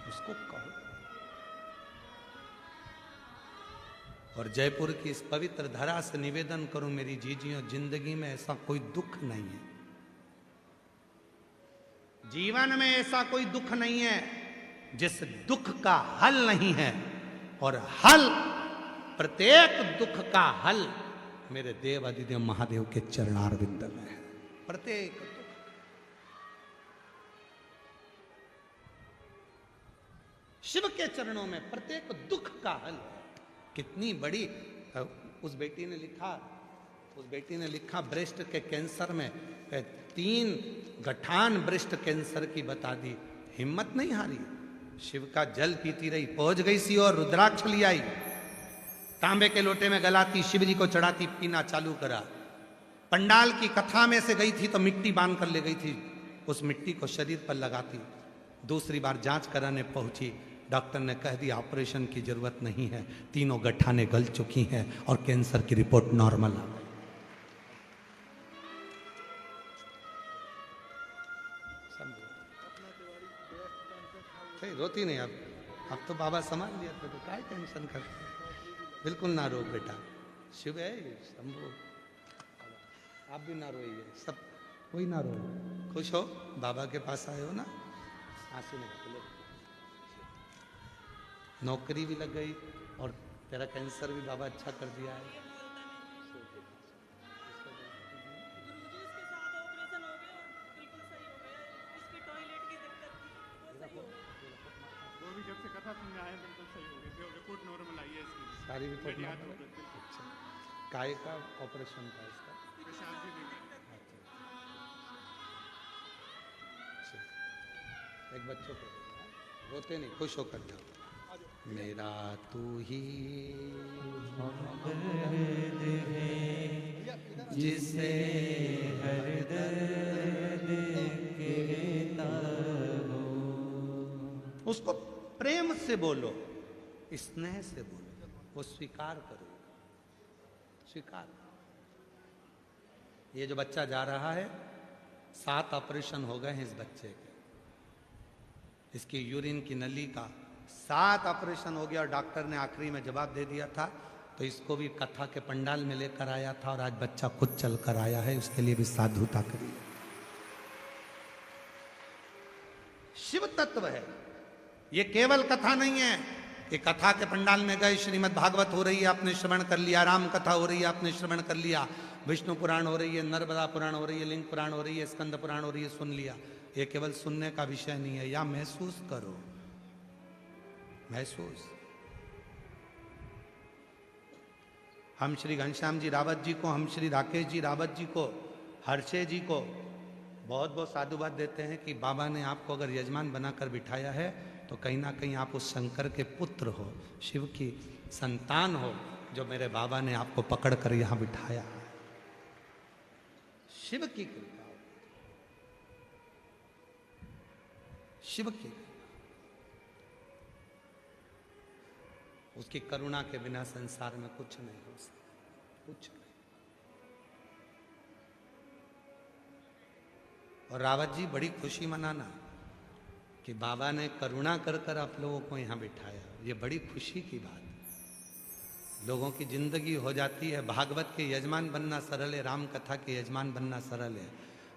उसको कहो। और जयपुर की इस पवित्र धरा से निवेदन करूं, मेरी जीजियों, जिंदगी में ऐसा कोई दुख नहीं है, जीवन में ऐसा कोई दुख नहीं है जिस दुख का हल नहीं है। और हल, प्रत्येक दुख का हल मेरे देव अधिदेव महादेव के चरणारविंद में है। प्रत्येक दुख, शिव के चरणों में प्रत्येक दुख का हल है। कितनी बड़ी, उस बेटी ने लिखा ब्रेस्ट के कैंसर में 3 गठान ब्रेस्ट कैंसर की बता दी, हिम्मत नहीं हारी, शिव का जल पीती रही, पहुंच गई सी और रुद्राक्ष ले आई, तांबे के लोटे में गलाती, शिव जी को चढ़ाती, पीना चालू करा। पंडाल की कथा में से गई थी तो मिट्टी बांध कर ले गई थी, उस मिट्टी को शरीर पर लगाती। दूसरी बार जांच कराने पहुंची, डॉक्टर ने कह दिया ऑपरेशन की जरूरत नहीं है, 3 गठाने गल चुकी हैं और कैंसर की रिपोर्ट नॉर्मल आ गई। रोती नहीं, अब तो बाबा संभाल लिया था, तो क्या टेंशन करते, बिल्कुल ना रो बेटा, शिव है शंभू, आप भी ना रोइए, सब कोई ना रो, खुश हो, बाबा के पास आए हो ना, आंसू निकालो। नौकरी भी लग गई और तेरा कैंसर भी बाबा अच्छा कर दिया है। जब से कथा सुनने आए बिल्कुल सही हो गए, रिपोर्ट नॉर्मल आई है इसकी, सारी रिपोर्ट नॉर्मल। अच्छा, काय का ऑपरेशन था इसका? पेशाब भी नहीं। अच्छा, एक बच्चों को रोते नहीं, खुश होकर जाओ। मेरा तू ही हमदर्द है, जिसे हर दर्द कहता हो। उसको प्रेम से बोलो, स्नेह से बोलो, वो स्वीकार करो, स्वीकार। ये जो बच्चा जा रहा है, 7 ऑपरेशन हो गए हैं इस बच्चे के, इसकी यूरिन की नली का 7 ऑपरेशन हो गया, और डॉक्टर ने आखिरी में जवाब दे दिया था। तो इसको भी कथा के पंडाल में लेकर आया था, और आज बच्चा खुद चल कर आया है, उसके लिए भी साधुता करिए। शिव तत्व है, ये केवल कथा नहीं है कि कथा के पंडाल में गए, श्रीमद् भागवत हो रही है, आपने श्रवण कर लिया, राम कथा हो रही है, आपने श्रवण कर लिया, विष्णु पुराण हो रही है, नर्मदा पुराण हो रही है, लिंग पुराण हो रही है, स्कंद पुराण हो रही है, सुन लिया। ये केवल सुनने का विषय नहीं है, या महसूस करो, महसूस। हम श्री घनश्याम जी रावत जी को, हम श्री राकेश जी रावत जी को, हर्षे जी को बहुत बहुत साधुवाद देते हैं कि बाबा ने आपको अगर यजमान बनाकर बिठाया है तो कहीं ना कहीं आप उस शंकर के पुत्र हो, शिव की संतान हो, जो मेरे बाबा ने आपको पकड़ कर यहां बिठाया है। शिव की कृपा, शिव की, उसकी करुणा के बिना संसार में कुछ नहीं हो सकता, कुछ नहीं। और रावत जी बड़ी खुशी मनाना कि बाबा ने करुणा कर कर आप लोगों को यहाँ बिठाया, ये बड़ी खुशी की बात है। लोगों की जिंदगी हो जाती है, भागवत के यजमान बनना सरल है, राम कथा के यजमान बनना सरल है,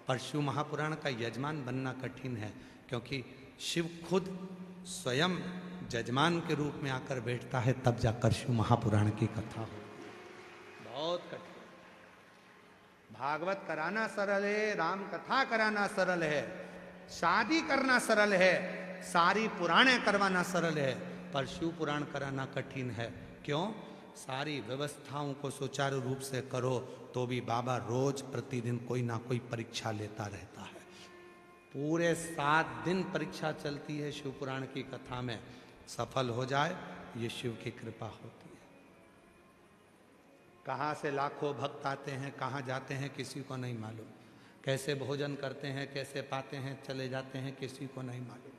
पर शिव महापुराण का यजमान बनना कठिन है, क्योंकि शिव खुद स्वयं जजमान के रूप में आकर बैठता है, तब जाकर शिव महापुराण की कथा हो। बहुत कठिन। भागवत कराना सरल है, राम कथा कराना सरल है, शादी करना सरल है, सारी पुराणें करवाना सरल है, पर शिव पुराण कराना कठिन है। क्यों? सारी व्यवस्थाओं को सुचारू रूप से करो तो भी बाबा रोज प्रतिदिन कोई ना कोई परीक्षा लेता रहता है। पूरे 7 दिन परीक्षा चलती है शिव पुराण की कथा में, सफल हो जाए ये शिव की कृपा होती है। कहाँ से लाखों भक्त आते हैं, कहाँ जाते हैं किसी को नहीं मालूम, कैसे भोजन करते हैं, कैसे पाते हैं, चले जाते हैं, किसी को नहीं मालूम।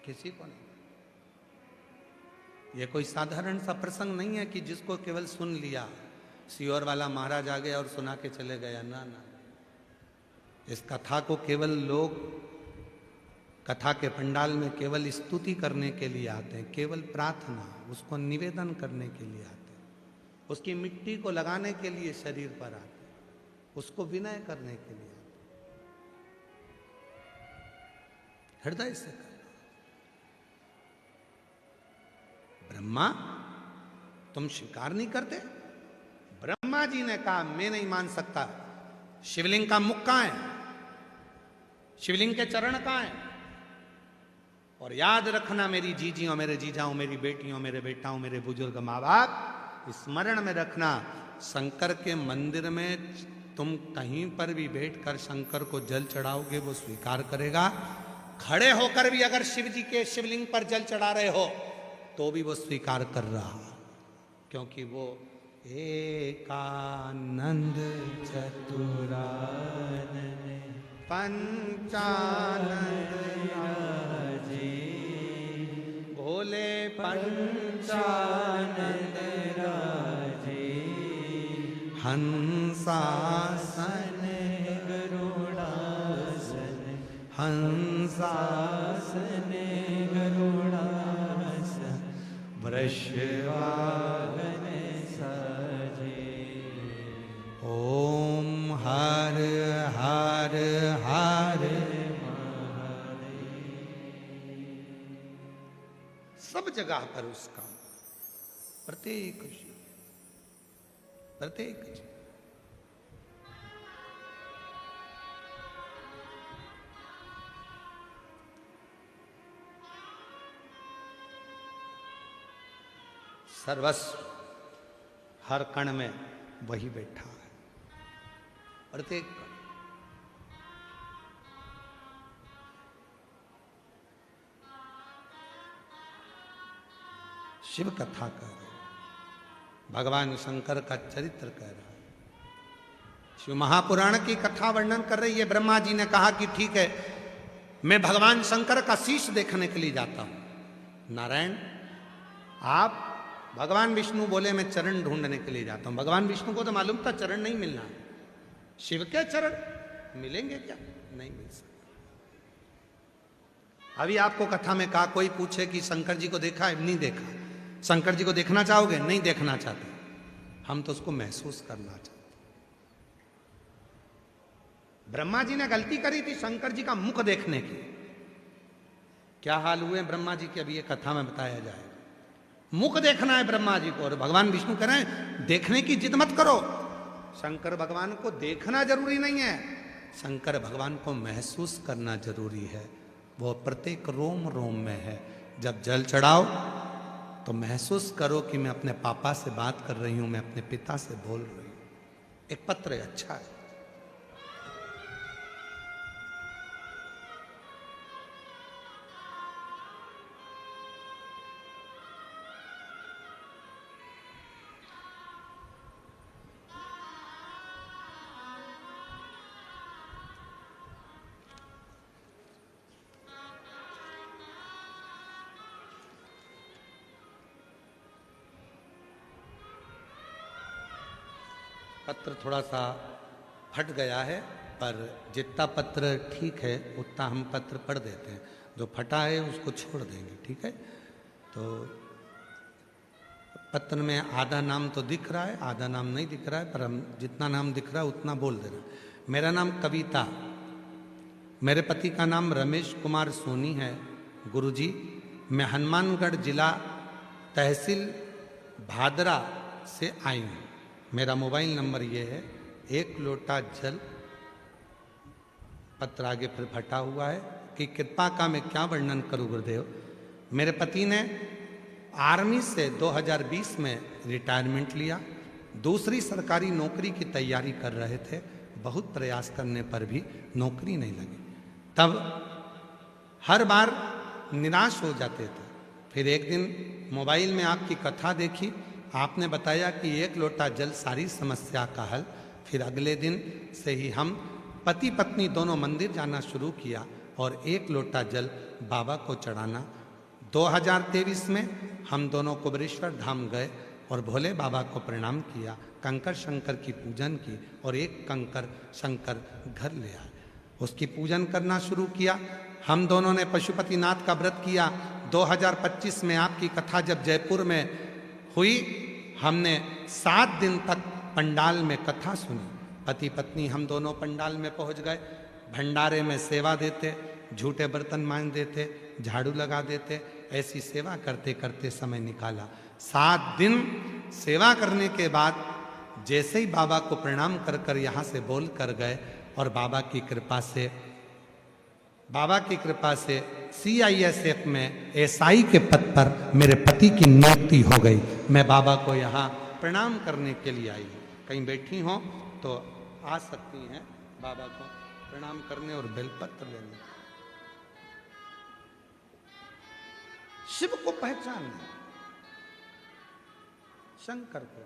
किसी को नहीं। ये कोई साधारण सा प्रसंग नहीं है कि जिसको केवल सुन लिया, सियोर वाला महाराज आ गया और सुना के चले गया, ना ना। इस कथा को केवल लोग कथा के पंडाल में केवल स्तुति करने के लिए आते हैं, केवल प्रार्थना, उसको निवेदन करने के लिए आते हैं, उसकी मिट्टी को लगाने के लिए शरीर पर आते हैं, उसको विनय करने के लिए आते हैं। हृदय से करना। ब्रह्मा, तुम स्वीकार नहीं करते? ब्रह्मा जी ने कहा मैं नहीं मान सकता। शिवलिंग का मुख कहां है? शिवलिंग के चरण कहां है? और याद रखना मेरी जीजियों, मेरे जीजाओं, मेरी बेटियों, मेरे बेटाओं, मेरे बुजुर्ग माँ बाप, स्मरण में रखना, शंकर के मंदिर में तुम कहीं पर भी बैठकर शंकर को जल चढ़ाओगे वो स्वीकार करेगा। खड़े होकर भी अगर शिव जी के शिवलिंग पर जल चढ़ा रहे हो तो भी वो स्वीकार कर रहा, क्योंकि वो एकानंद चतुरानन पंचानंद राजे, भोले पंचानंद राजे, हंसासन गरुड़ासन, हंसासन गरुड़ासन, वृषवाहन साजे। ओम हर हर हर सब जगह पर उसका प्रत्येक जीव, प्रत्येक जीव। सर्वस्व हर कण में वही बैठा है, प्रत्येक कण। शिव कथा कर रहे हैं, भगवान शंकर का चरित्र कह रहा है। शिव महापुराण की कथा वर्णन कर रही है। ब्रह्मा जी ने कहा कि ठीक है, मैं भगवान शंकर का शीश देखने के लिए जाता हूं। नारायण, आप भगवान विष्णु बोले मैं चरण ढूंढने के लिए जाता हूं। भगवान विष्णु को तो मालूम था चरण नहीं मिलना है। शिव के चरण मिलेंगे क्या? नहीं मिल सकते। अभी आपको कथा में कहा, कोई पूछे कि शंकर जी को देखा है? नहीं देखा। शंकर जी को देखना चाहोगे? नहीं देखना चाहते। हम तो उसको महसूस करना चाहते। ब्रह्मा जी ने गलती करी थी शंकर जी का मुख देखने की। क्या हाल हुए ब्रह्मा जी के, अभी ये कथा में बताया जाएगा। मुख देखना है ब्रह्मा जी को, और भगवान विष्णु कह रहे हैं देखने की जिद मत करो। शंकर भगवान को देखना जरूरी नहीं है, शंकर भगवान को महसूस करना जरूरी है। वो प्रत्येक रोम रोम में है। जब जल चढ़ाओ तो महसूस करो कि मैं अपने पापा से बात कर रही हूं, मैं अपने पिता से बोल रही हूं। एक पत्र है, अच्छा है। पत्र थोड़ा सा फट गया है, पर जितना पत्र ठीक है उतना हम पत्र पढ़ देते हैं। जो फटा है उसको छोड़ देंगे, ठीक है। तो पत्र में आधा नाम तो दिख रहा है, आधा नाम नहीं दिख रहा है, पर हम जितना नाम दिख रहा है उतना बोल दे रहे हैं। मेरा नाम कविता, मेरे पति का नाम रमेश कुमार सोनी है। गुरुजी, मैं हनुमानगढ़ जिला तहसील भादरा से आई हूँ। मेरा मोबाइल नंबर ये है। एक लोटा जल, पत्र आगे फिर फटा हुआ है कि कृपा का मैं क्या वर्णन करूं गुरुदेव। मेरे पति ने आर्मी से 2020 में रिटायरमेंट लिया। दूसरी सरकारी नौकरी की तैयारी कर रहे थे। बहुत प्रयास करने पर भी नौकरी नहीं लगी। तब हर बार निराश हो जाते थे। फिर एक दिन मोबाइल में आपकी कथा देखी, आपने बताया कि एक लोटा जल सारी समस्या का हल। फिर अगले दिन से ही हम पति पत्नी दोनों मंदिर जाना शुरू किया और एक लोटा जल बाबा को चढ़ाना। 2023 में हम दोनों कुबेरेश्वर धाम गए और भोले बाबा को प्रणाम किया, कंकर शंकर की पूजन की और एक कंकर शंकर घर ले आए, उसकी पूजन करना शुरू किया। हम दोनों ने पशुपतिनाथ का व्रत किया। 2025 में आपकी कथा जब जयपुर में हुई, हमने 7 दिन तक पंडाल में कथा सुनी। पति पत्नी हम दोनों पंडाल में पहुंच गए। भंडारे में सेवा देते, झूठे बर्तन मांज देते, झाड़ू लगा देते। ऐसी सेवा करते करते समय निकाला। 7 दिन सेवा करने के बाद जैसे ही बाबा को प्रणाम कर कर यहाँ से बोल कर गए और बाबा की कृपा से CISF में SI के पद पर मेरे पति की नियुक्ति हो गई। मैं बाबा को यहाँ प्रणाम करने के लिए आई हूँ। कहीं बैठी हो तो आ सकती हैं बाबा को प्रणाम करने और बेलपत्र लेने। शिव को पहचानना, शंकर को